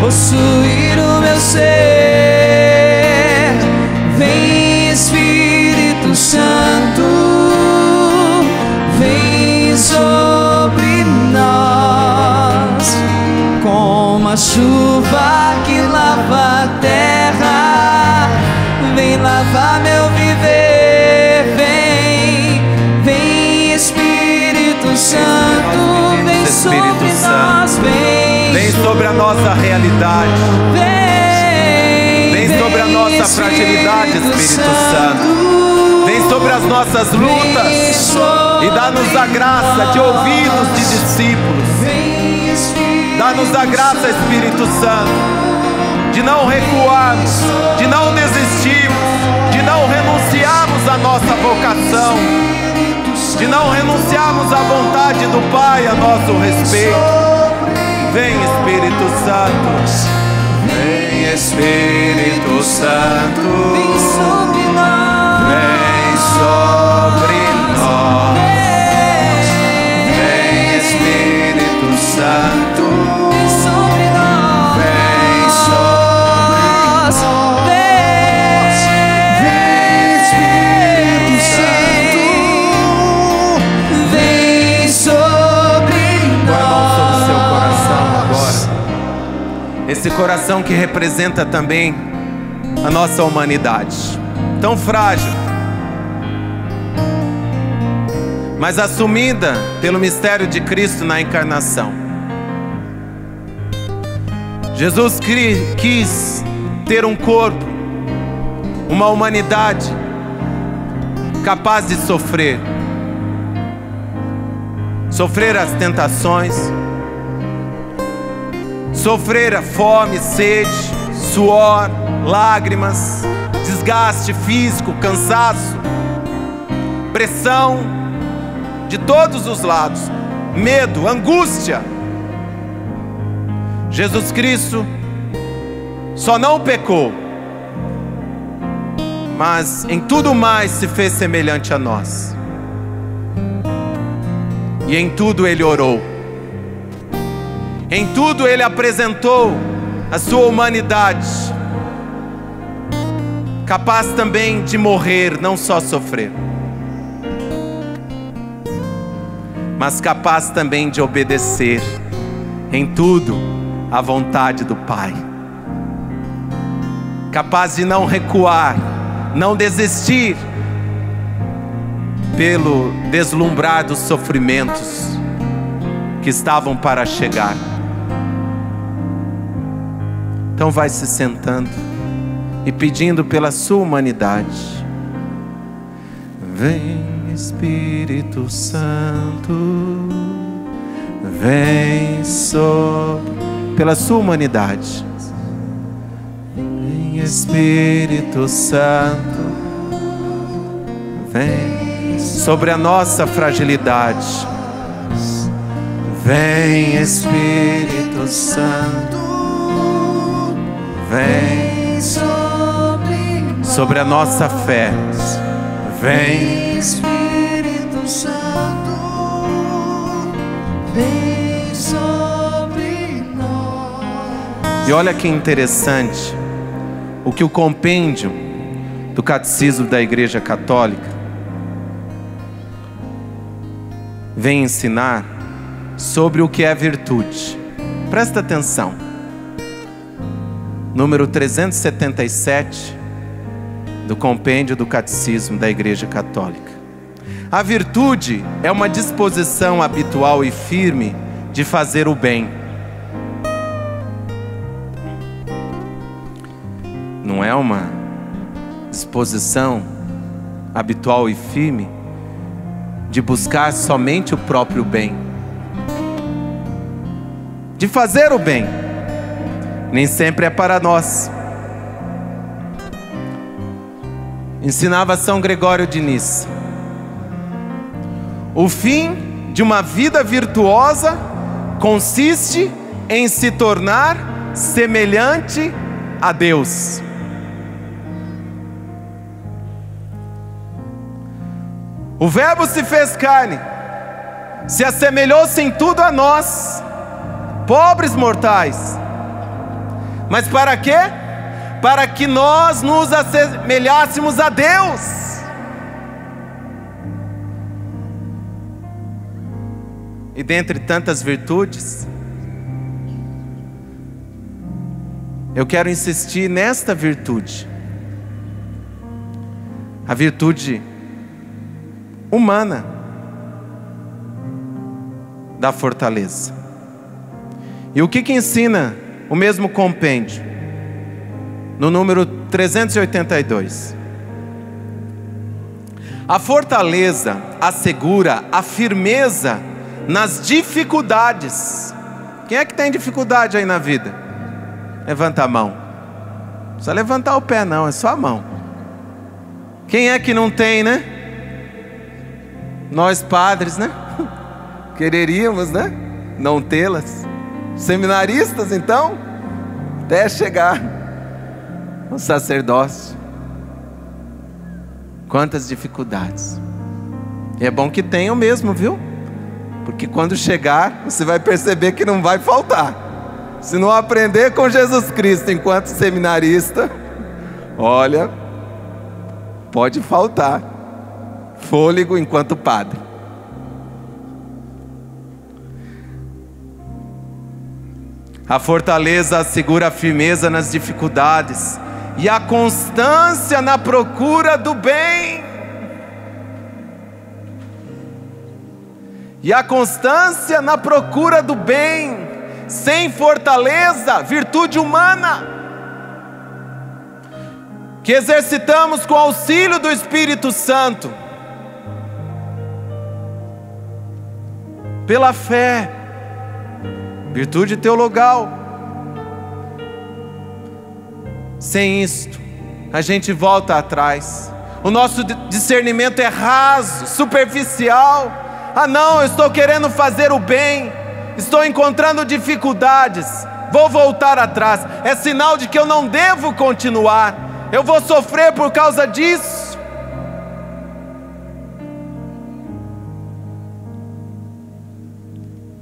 Speaker 3: possuir o meu ser. Vem, Espírito Santo, vem sobre nós, como a chuva que lava a terra, vem lavar meu viver. Vem, Espírito Santo, vem sobre nós,
Speaker 6: vem sobre a nossa realidade, vem sobre a nossa fragilidade, Espírito Santo, vem sobre as nossas lutas e dá-nos a graça de ouvidos de discípulos. Dá-nos a graça, Espírito Santo, de não recuarmos, de não desistirmos, de não renunciarmos à nossa vocação, de não renunciarmos à vontade do Pai a nosso respeito. Vem, Espírito Santo, vem, Espírito Santo,
Speaker 3: vem sobre nós,
Speaker 6: vem sobre nós. Vem, Espírito Santo,
Speaker 3: vem sobre nós,
Speaker 6: vem sobre nós. Vem, Espírito Santo,
Speaker 3: vem sobre nós.
Speaker 6: Esse coração que representa também a nossa humanidade, tão frágil, mas assumida pelo mistério de Cristo na encarnação. Jesus quis ter um corpo, uma humanidade capaz de sofrer as tentações, sofrer a fome, sede, suor, lágrimas, desgaste físico, cansaço, pressão de todos os lados, medo, angústia. Jesus Cristo só não pecou, mas em tudo mais se fez semelhante a nós. E em tudo Ele orou. Em tudo Ele apresentou a sua humanidade, capaz também de morrer, não só sofrer, mas capaz também de obedecer em tudo à vontade do Pai, capaz de não recuar, não desistir pelo deslumbrar dos sofrimentos que estavam para chegar. Então vai se sentando e pedindo pela sua humanidade. Vem Espírito Santo, vem sobre, pela sua humanidade. Vem Espírito Santo, vem sobre a nossa fragilidade. Vem Espírito Santo, vem sobre a nossa fé. Vem
Speaker 3: Espírito Santo, vem sobre nós.
Speaker 6: E olha que interessante o que o compêndio do Catecismo da Igreja Católica vem ensinar sobre o que é virtude. Presta atenção. Número 377 do compêndio do Catecismo da Igreja Católica. A virtude é uma disposição habitual e firme de fazer o bem. Não é uma disposição habitual e firme de buscar somente o próprio bem, de fazer o bem. Nem sempre é para nós. Ensinava São Gregório de Nissa: o fim de uma vida virtuosa consiste em se tornar semelhante a Deus. O Verbo se fez carne, se assemelhou-se em tudo a nós, pobres mortais. Mas para quê? Para que nós nos assemelhássemos a Deus. E dentre tantas virtudes, eu quero insistir nesta virtude, a virtude humana da fortaleza. E o que ensina o mesmo compêndio? No número 382. A fortaleza assegura a firmeza nas dificuldades. Quem é que tem dificuldade aí na vida? Levanta a mão. Não precisa levantar o pé não, é só a mão. Quem é que não tem, né? Nós padres, né? Quereríamos, né? Não tê-las. Seminaristas, então, até chegar no sacerdócio. Quantas dificuldades. E é bom que tenham mesmo, viu? Porque quando chegar, você vai perceber que não vai faltar. Se não aprender com Jesus Cristo enquanto seminarista, olha, pode faltar fôlego enquanto padre. A fortaleza assegura a firmeza nas dificuldades e a constância na procura do bem. E a constância na procura do bem, sem fortaleza, virtude humana, que exercitamos com o auxílio do Espírito Santo, pela fé, virtude teologal. Sem isto, a gente volta atrás. O nosso discernimento é raso, superficial. Ah não, eu estou querendo fazer o bem, estou encontrando dificuldades, vou voltar atrás. É sinal de que eu não devo continuar. Eu vou sofrer por causa disso.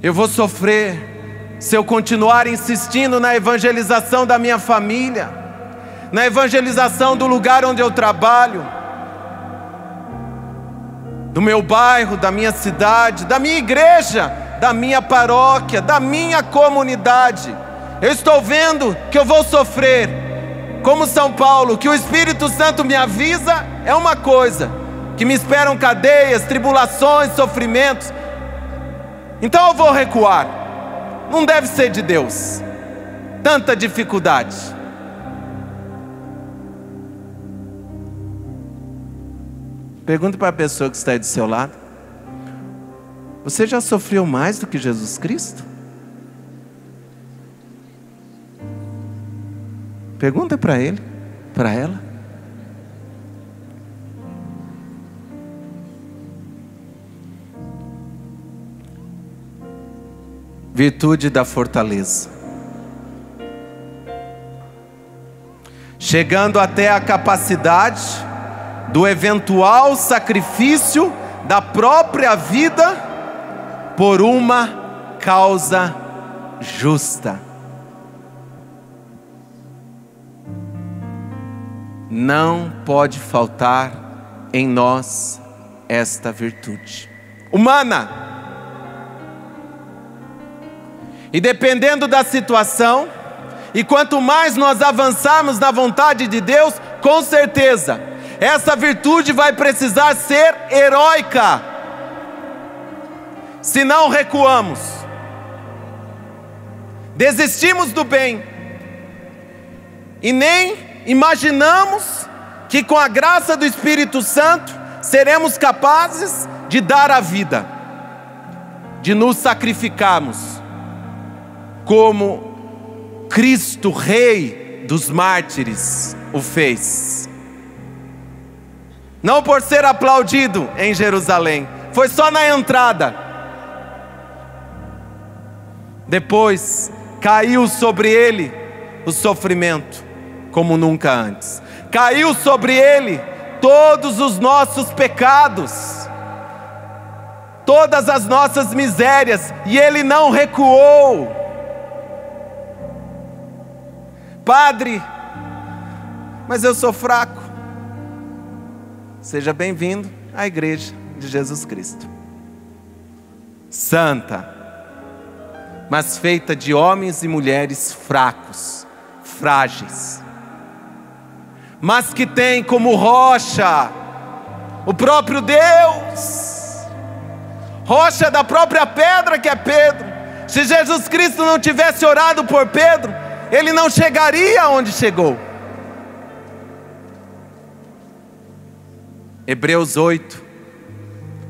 Speaker 6: Eu vou sofrer se eu continuar insistindo na evangelização da minha família, na evangelização do lugar onde eu trabalho, do meu bairro, da minha cidade, da minha igreja, da minha paróquia, da minha comunidade. Eu estou vendo que eu vou sofrer, como São Paulo, que o Espírito Santo me avisa, é uma coisa, que me esperam cadeias, tribulações, sofrimentos. Então eu vou recuar. Não deve ser de Deus tanta dificuldade. Pergunte para a pessoa que está aí do seu lado: você já sofreu mais do que Jesus Cristo? Pergunta para ele, para ela. Virtude da fortaleza. Chegando até a capacidade do eventual sacrifício da própria vida por uma causa justa. Não pode faltar em nós esta virtude humana. E dependendo da situação, e quanto mais nós avançarmos na vontade de Deus, com certeza, essa virtude vai precisar ser heróica. Se não recuamos, desistimos do bem, e nem imaginamos que com a graça do Espírito Santo, seremos capazes de dar a vida, de nos sacrificarmos, como Cristo, Rei dos mártires, o fez. Não por ser aplaudido em Jerusalém, foi só na entrada. Depois caiu sobre ele o sofrimento como nunca antes. Caiu sobre ele todos os nossos pecados, todas as nossas misérias, e ele não recuou. Padre, mas eu sou fraco. Seja bem-vindo à Igreja de Jesus Cristo. Santa, mas feita de homens e mulheres fracos, frágeis, mas que tem como rocha o próprio Deus, rocha da própria pedra que é Pedro. Se Jesus Cristo não tivesse orado por Pedro, ele não chegaria onde chegou. Hebreus 8,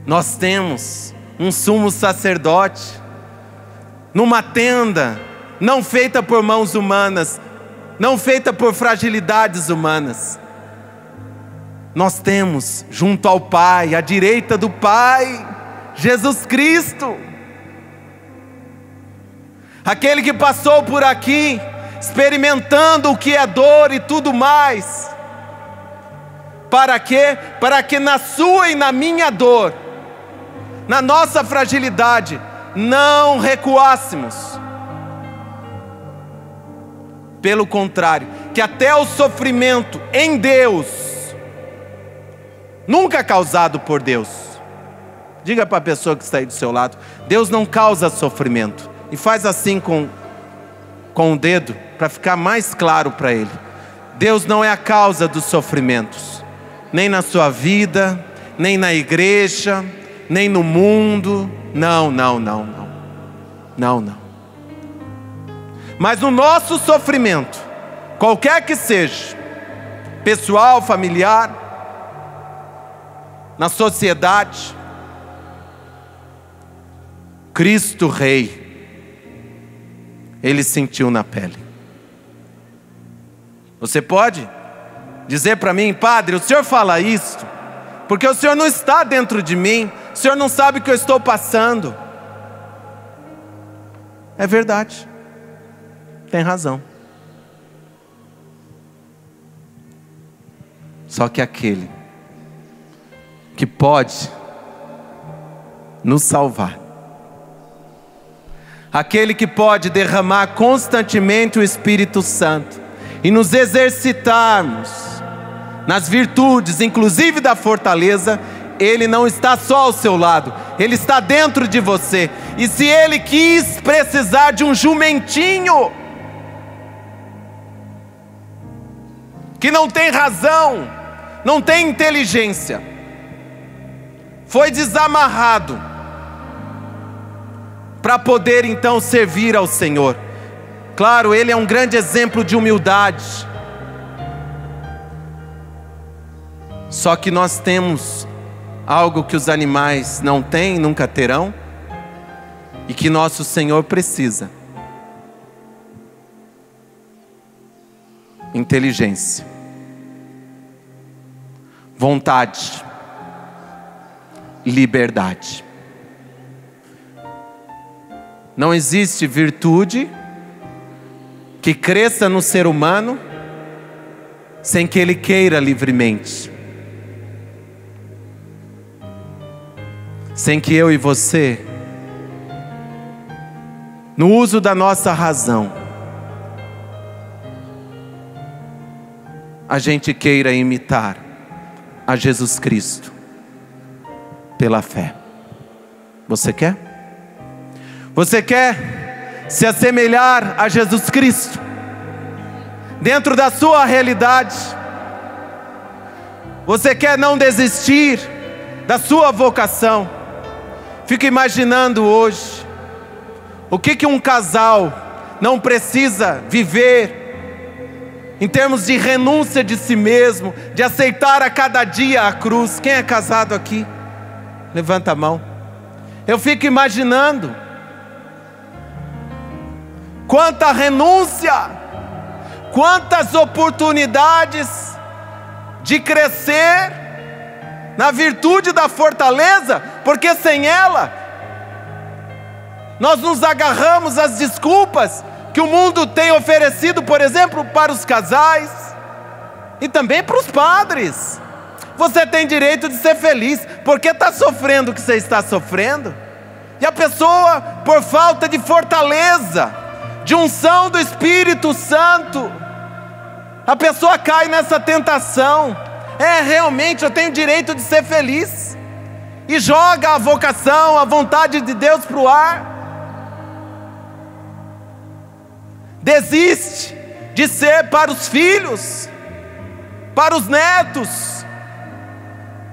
Speaker 6: nós temos um sumo sacerdote, numa tenda, não feita por mãos humanas, não feita por fragilidades humanas. Nós temos junto ao Pai, à direita do Pai, Jesus Cristo, aquele que passou por aqui, experimentando o que é dor e tudo mais. Para quê? Para que na sua e na minha dor, na nossa fragilidade, não recuássemos. Pelo contrário, que até o sofrimento em Deus, nunca causado por Deus. Diga para a pessoa que está aí do seu lado: Deus não causa sofrimento. E faz assim com o dedo, para ficar mais claro para ele. Deus não é a causa dos sofrimentos, nem na sua vida, nem na igreja, nem no mundo. Não. Mas no nosso sofrimento, qualquer que seja, pessoal, familiar, na sociedade, Cristo Rei, ele sentiu na pele. Você pode dizer para mim: padre, o senhor fala isso porque o senhor não está dentro de mim, o senhor não sabe o que eu estou passando. É verdade, tem razão. Só que aquele que pode nos salvar, aquele que pode derramar constantemente o Espírito Santo e nos exercitarmos nas virtudes, inclusive da fortaleza, ele não está só ao seu lado, ele está dentro de você. E se ele quis precisar de um jumentinho que não tem razão, não tem inteligência, foi desamarrado para poder então servir ao Senhor. Claro, ele é um grande exemplo de humildade. Só que nós temos algo que os animais não têm, nunca terão, e que nosso Senhor precisa: inteligência, vontade, liberdade. Não existe virtude que cresça no ser humano sem que ele queira livremente, sem que eu e você, no uso da nossa razão, a gente queira imitar a Jesus Cristo pela fé. Você quer? Você quer se assemelhar a Jesus Cristo dentro da sua realidade? Você quer não desistir da sua vocação? Fico imaginando hoje o que um casal não precisa viver em termos de renúncia de si mesmo, de aceitar a cada dia a cruz. Quem é casado aqui? Levanta a mão. Eu fico imaginando quanta renúncia, quantas oportunidades de crescer na virtude da fortaleza, porque sem ela nós nos agarramos às desculpas que o mundo tem oferecido, por exemplo, para os casais e também para os padres. Você tem direito de ser feliz, porque está sofrendo o que você está sofrendo. E a pessoa, por falta de fortaleza, de unção do Espírito Santo, a pessoa cai nessa tentação. Realmente eu tenho direito de ser feliz, e joga a vocação, a vontade de Deus para o ar. Desiste de ser para os filhos, para os netos,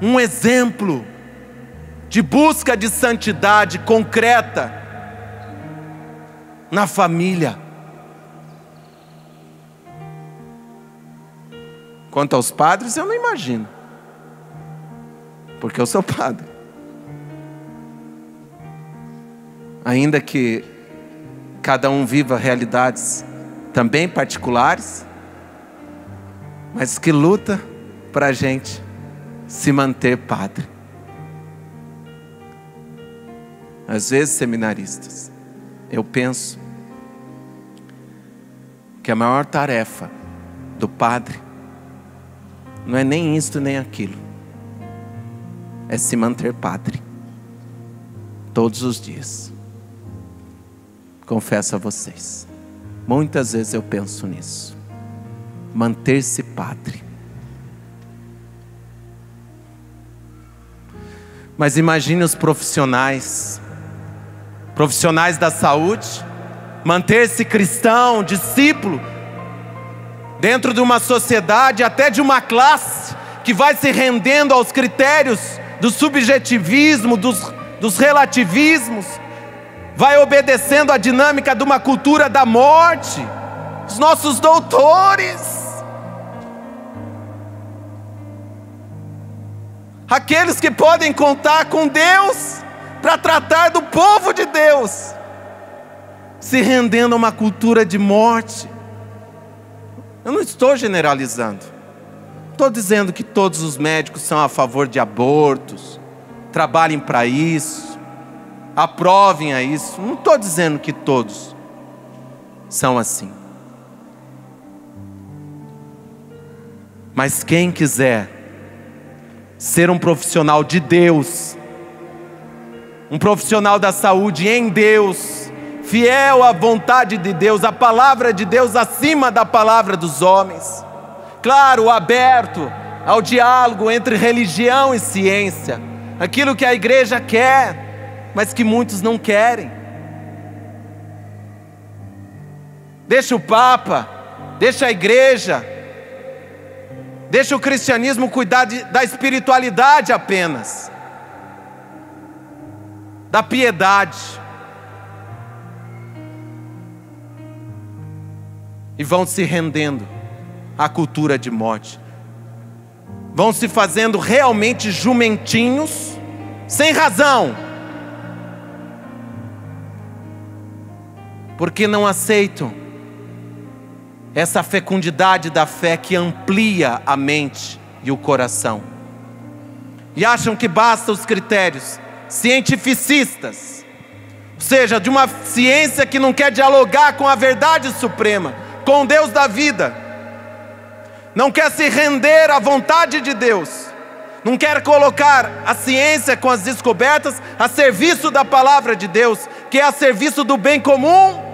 Speaker 6: um exemplo de busca de santidade concreta na família. Quanto aos padres, eu não imagino, porque eu sou padre. Ainda que cada um viva realidades também particulares, mas que luta para a gente se manter padre. Às vezes, seminaristas, eu penso que a maior tarefa do padre não é nem isto nem aquilo, é se manter padre todos os dias. Confesso a vocês, muitas vezes eu penso nisso, manter-se padre. Mas imagine os profissionais da saúde, manter-se cristão, discípulo, dentro de uma sociedade, até de uma classe, que vai se rendendo aos critérios do subjetivismo, dos relativismos, vai obedecendo à dinâmica de uma cultura da morte. Os nossos doutores, aqueles que podem contar com Deus para tratar do povo de Deus, se rendendo a uma cultura de morte. Eu não estou generalizando, estou dizendo que todos os médicos são a favor de abortos, trabalhem para isso, aprovem a isso. Não estou dizendo que todos são assim. Mas quem quiser ser um profissional de Deus, um profissional da saúde em Deus, fiel à vontade de Deus, à palavra de Deus acima da palavra dos homens, claro, aberto ao diálogo entre religião e ciência, aquilo que a igreja quer, mas que muitos não querem. Deixa o Papa, deixa a igreja, deixa o cristianismo cuidar da espiritualidade apenas, da piedade, e vão se rendendo à cultura de morte, vão se fazendo realmente jumentinhos, sem razão, porque não aceitam essa fecundidade da fé que amplia a mente e o coração, e acham que basta os critérios cientificistas, ou seja, de uma ciência que não quer dialogar com a verdade suprema, com o Deus da vida, não quer se render à vontade de Deus, não quer colocar a ciência com as descobertas a serviço da palavra de Deus, que é a serviço do bem comum,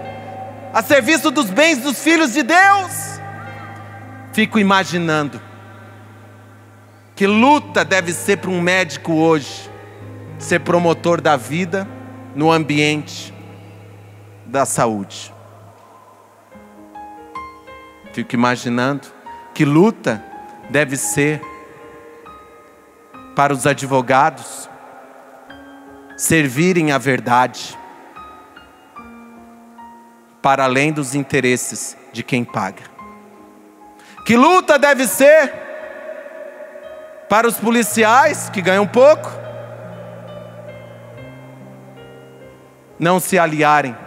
Speaker 6: a serviço dos bens dos filhos de Deus. Fico imaginando que luta deve ser para um médico hoje ser promotor da vida no ambiente da saúde. Fico imaginando que luta deve ser para os advogados servirem a verdade para além dos interesses de quem paga. Que luta deve ser para os policiais que ganham pouco não se aliarem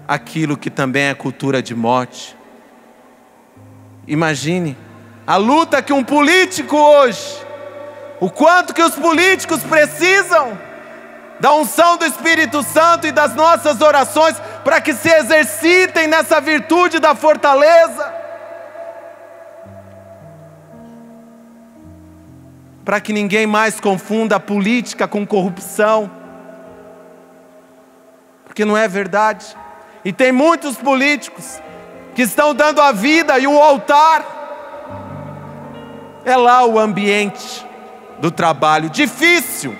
Speaker 6: àquilo que também é cultura de morte. Imagine a luta que um político hoje, o quanto que os políticos precisam da unção do Espírito Santo e das nossas orações para que se exercitem nessa virtude da fortaleza, para que ninguém mais confunda a política com corrupção, porque não é verdade. E tem muitos políticos que estão dando a vida, e o altar é lá o ambiente do trabalho difícil,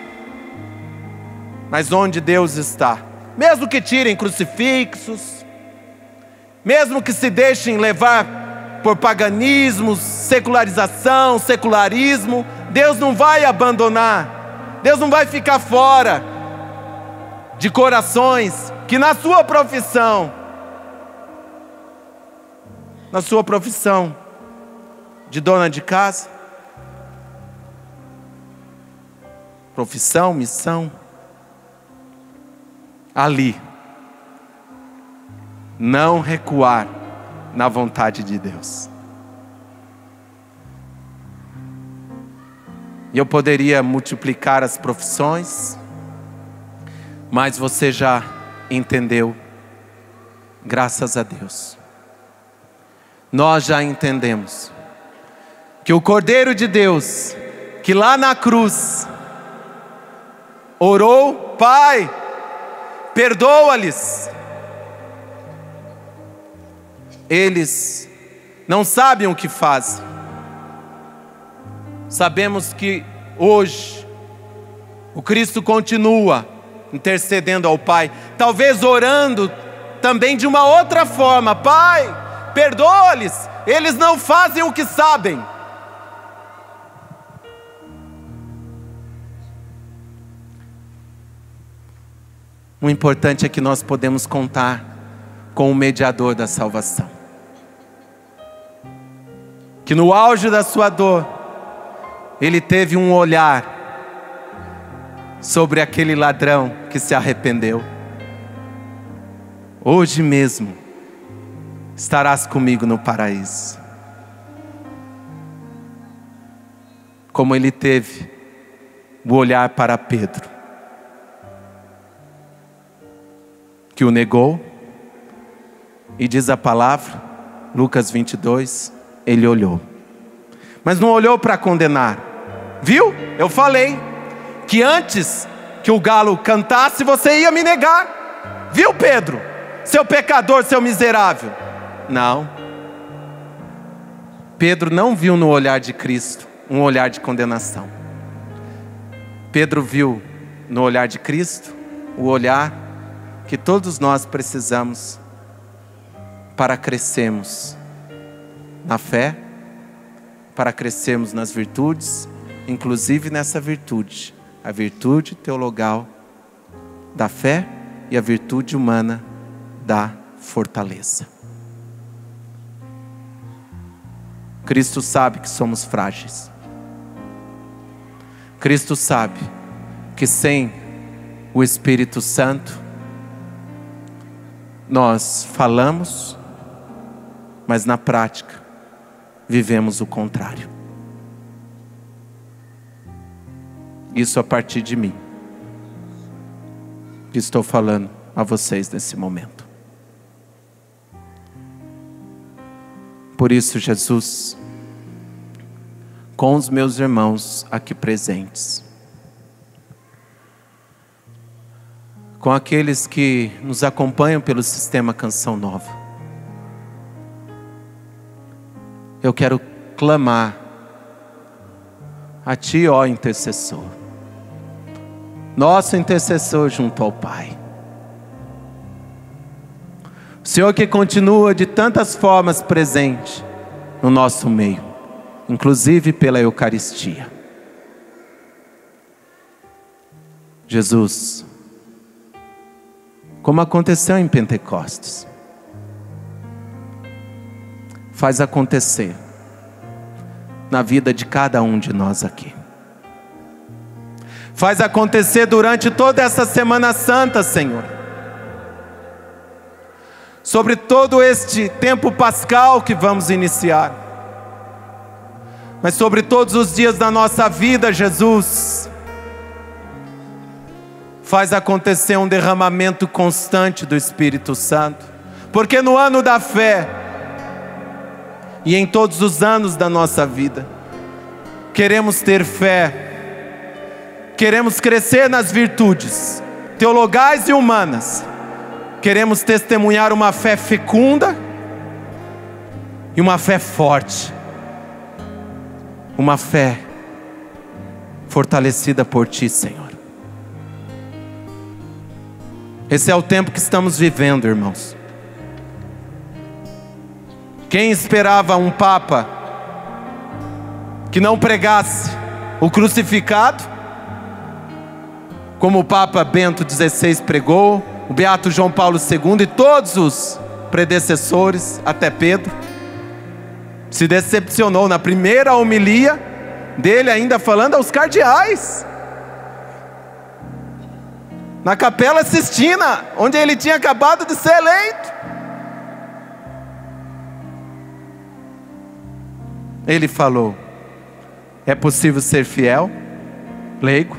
Speaker 6: mas onde Deus está. Mesmo que tirem crucifixos, mesmo que se deixem levar por paganismo, secularização, secularismo, Deus não vai abandonar, Deus não vai ficar fora de corações que na sua profissão de dona de casa, profissão, missão, ali, não recuar na vontade de Deus. E eu poderia multiplicar as profissões, mas você já entendeu, graças a Deus. Nós já entendemos que o Cordeiro de Deus, que lá na cruz orou: Pai, perdoa-lhes, eles não sabem o que fazem. Sabemos que hoje o Cristo continua intercedendo ao Pai, talvez orando também de uma outra forma: Pai, perdoa-lhes, eles não fazem o que sabem. O importante é que nós podemos contar com o mediador da salvação, que no auge da sua dor, ele teve um olhar sobre aquele ladrão que se arrependeu. Hoje mesmo estarás comigo no paraíso. Como ele teve o olhar para Pedro, que o negou, e diz a palavra, Lucas 22, ele olhou, mas não olhou para condenar. Viu? Eu falei que antes que o galo cantasse, você ia me negar. Viu, Pedro? Seu pecador, seu miserável. Não. Pedro não viu no olhar de Cristo um olhar de condenação. Pedro viu no olhar de Cristo o olhar que todos nós precisamos para crescermos na fé, para crescermos nas virtudes, inclusive nessa virtude, a virtude teologal da fé e a virtude humana da fortaleza. Cristo sabe que somos frágeis. Cristo sabe que sem o Espírito Santo nós falamos, mas na prática vivemos o contrário. Isso a partir de mim, que estou falando a vocês nesse momento. Por isso, Jesus, com os meus irmãos aqui presentes, com aqueles que nos acompanham pelo Sistema Canção Nova, eu quero clamar a Ti, ó intercessor, nosso intercessor junto ao Pai. O Senhor que continua de tantas formas presente no nosso meio, inclusive pela Eucaristia. Jesus, como aconteceu em Pentecostes, faz acontecer na vida de cada um de nós aqui. Faz acontecer durante toda essa Semana Santa, Senhor. Sobre todo este tempo pascal que vamos iniciar. Mas sobre todos os dias da nossa vida, Jesus, faz acontecer um derramamento constante do Espírito Santo. Porque no ano da fé, e em todos os anos da nossa vida, queremos ter fé, queremos crescer nas virtudes teologais e humanas, queremos testemunhar uma fé fecunda e uma fé forte, uma fé fortalecida por Ti, Senhor. Esse é o tempo que estamos vivendo, irmãos. Quem esperava um Papa que não pregasse o crucificado, como o Papa Bento XVI pregou, o Beato João Paulo II e todos os predecessores, até Pedro, se decepcionou na primeira homilia dele, ainda falando aos cardeais, na Capela Sistina, onde ele tinha acabado de ser eleito. Ele falou: é possível ser fiel, leigo?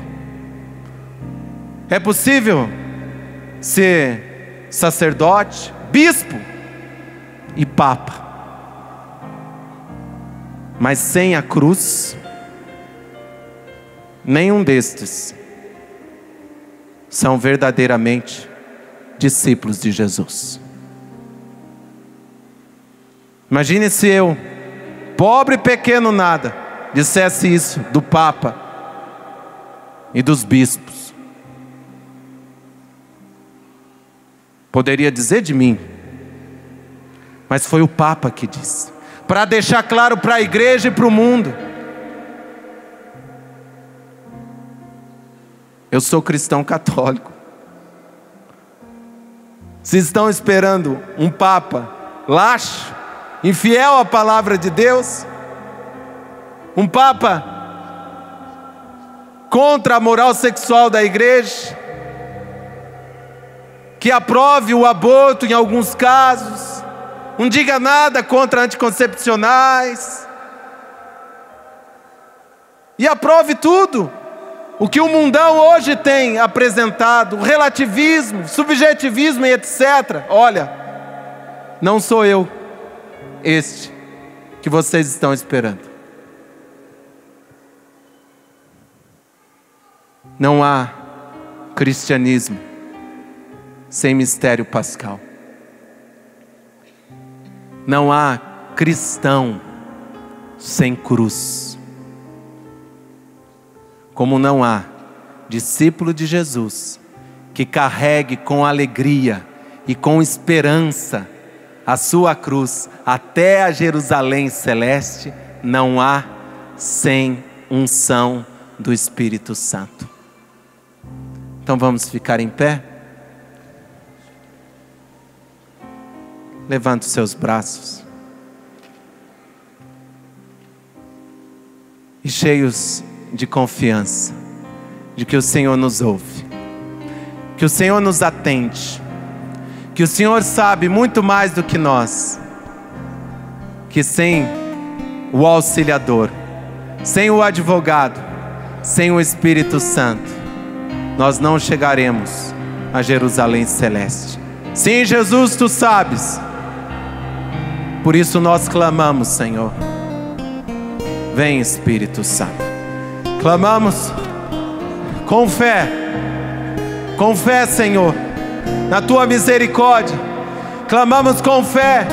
Speaker 6: É possível ser sacerdote, bispo e papa, mas sem a cruz, nenhum destes são verdadeiramente discípulos de Jesus. Imagine se eu, pobre e pequeno nada, dissesse isso do Papa e dos bispos. Poderia dizer de mim, mas foi o Papa que disse, para deixar claro para a igreja e para o mundo: eu sou cristão católico. Se estão esperando um Papa laxo, infiel à palavra de Deus, um Papa contra a moral sexual da igreja, que aprove o aborto em alguns casos, não diga nada contra anticoncepcionais, e aprove tudo o que o mundão hoje tem apresentado, relativismo, subjetivismo e etc. Olha, não sou eu este que vocês estão esperando. Não há cristianismo sem mistério pascal. Não há cristão sem cruz. Como não há discípulo de Jesus que carregue com alegria e com esperança a sua cruz até a Jerusalém celeste, não há sem unção do Espírito Santo. Então vamos ficar em pé? Levante os seus braços. E cheios de confiança, de que o Senhor nos ouve, que o Senhor nos atende, que o Senhor sabe muito mais do que nós, que sem o auxiliador, sem o advogado, sem o Espírito Santo, nós não chegaremos a Jerusalém celeste. Sim, Jesus, tu sabes. Por isso nós clamamos, Senhor. Vem, Espírito Santo. Clamamos com fé, Senhor, na tua misericórdia. Clamamos com fé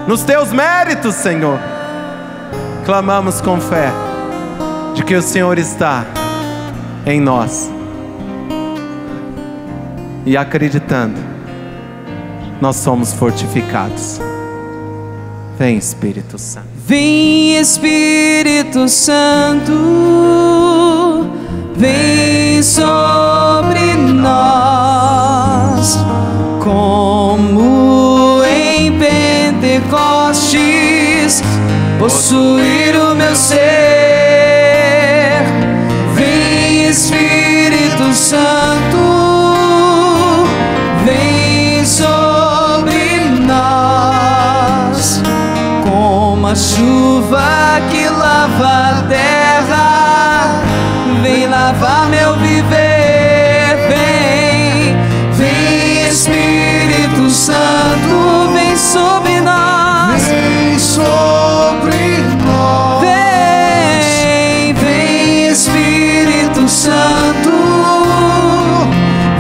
Speaker 6: nos teus méritos, Senhor. Clamamos com fé de que o Senhor está em nós. E acreditando, nós somos fortificados. Vem, Espírito Santo.
Speaker 3: Vem, Espírito Santo, vem sobre nós, como em Pentecostes, possuir o meu ser. Vem, Espírito Santo, vem sobre nós, como a chuva que lava a terra, vem lavar meu viver. Vem, vem, Espírito Santo, vem sobre nós,
Speaker 7: vem sobre nós.
Speaker 3: Vem, vem, Espírito Santo,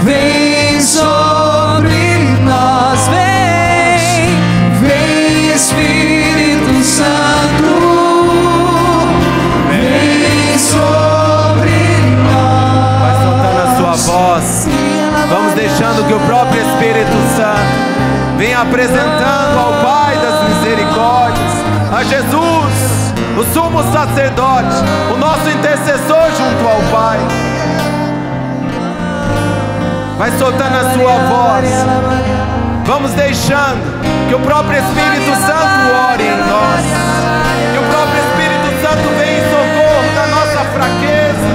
Speaker 3: vem sobre nós. Vem, vem, Espírito Santo, vem sobre nós.
Speaker 6: Vai soltando a sua voz. Vamos deixando que o próprio Espírito Santo venha apresentando ao Pai das misericórdias, a Jesus, o sumo sacerdote, o nosso intercessor junto ao Pai. Vai soltando a sua voz. Vamos deixando que o próprio Espírito Santo ore em nós, que o próprio Espírito Santo venha em socorro da nossa fraqueza,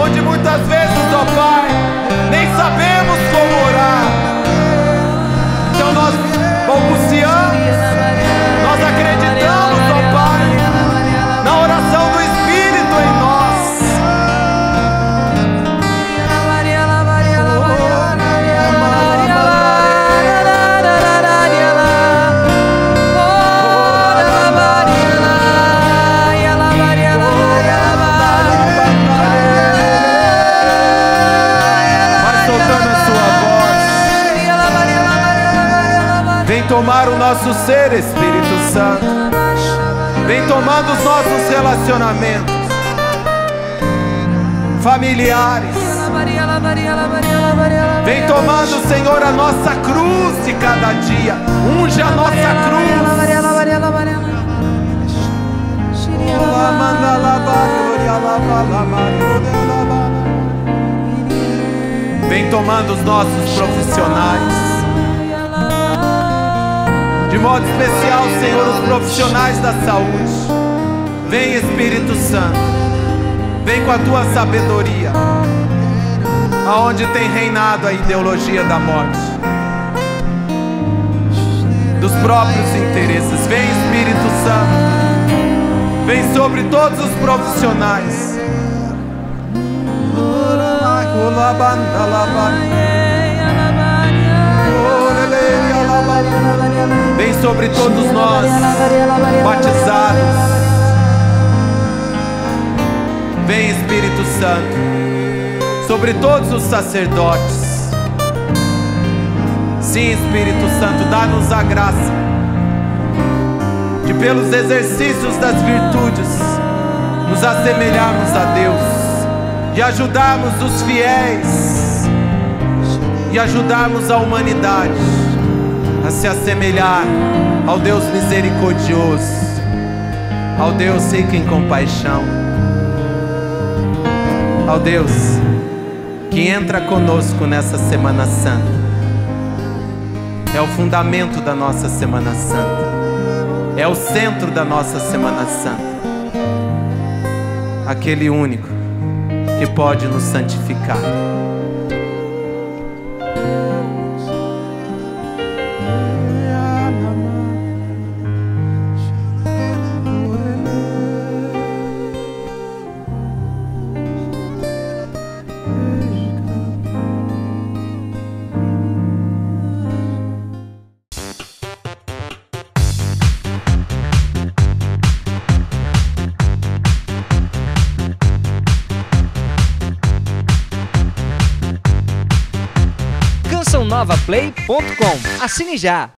Speaker 6: onde muitas vezes, ó Pai, nem sabemos como orar. Então nós balbuciamos, nós acreditamos, ó Pai, na oração do Espírito em nós. Tomar o nosso ser, Espírito Santo. Vem tomando os nossos relacionamentos familiares. Vem tomando, Senhor, a nossa cruz de cada dia. Unge a nossa cruz. Vem tomando os nossos profissionais. De modo especial, Senhor, os profissionais da saúde. Vem, Espírito Santo, vem com a tua sabedoria, aonde tem reinado a ideologia da morte, dos próprios interesses. Vem, Espírito Santo, vem sobre todos os profissionais. Vem sobre todos nós, batizados. Vem, Espírito Santo, sobre todos os sacerdotes. Sim, Espírito Santo, dá-nos a graça de, pelos exercícios das virtudes, nos assemelharmos a Deus, de ajudarmos os fiéis e ajudarmos a humanidade a se assemelhar ao Deus misericordioso, ao Deus rico em compaixão, ao Deus que entra conosco nessa Semana Santa. É o fundamento da nossa Semana Santa, é o centro da nossa Semana Santa. Aquele único que que pode nos santificar.
Speaker 8: CançãoNovaPlay.com. Assine já!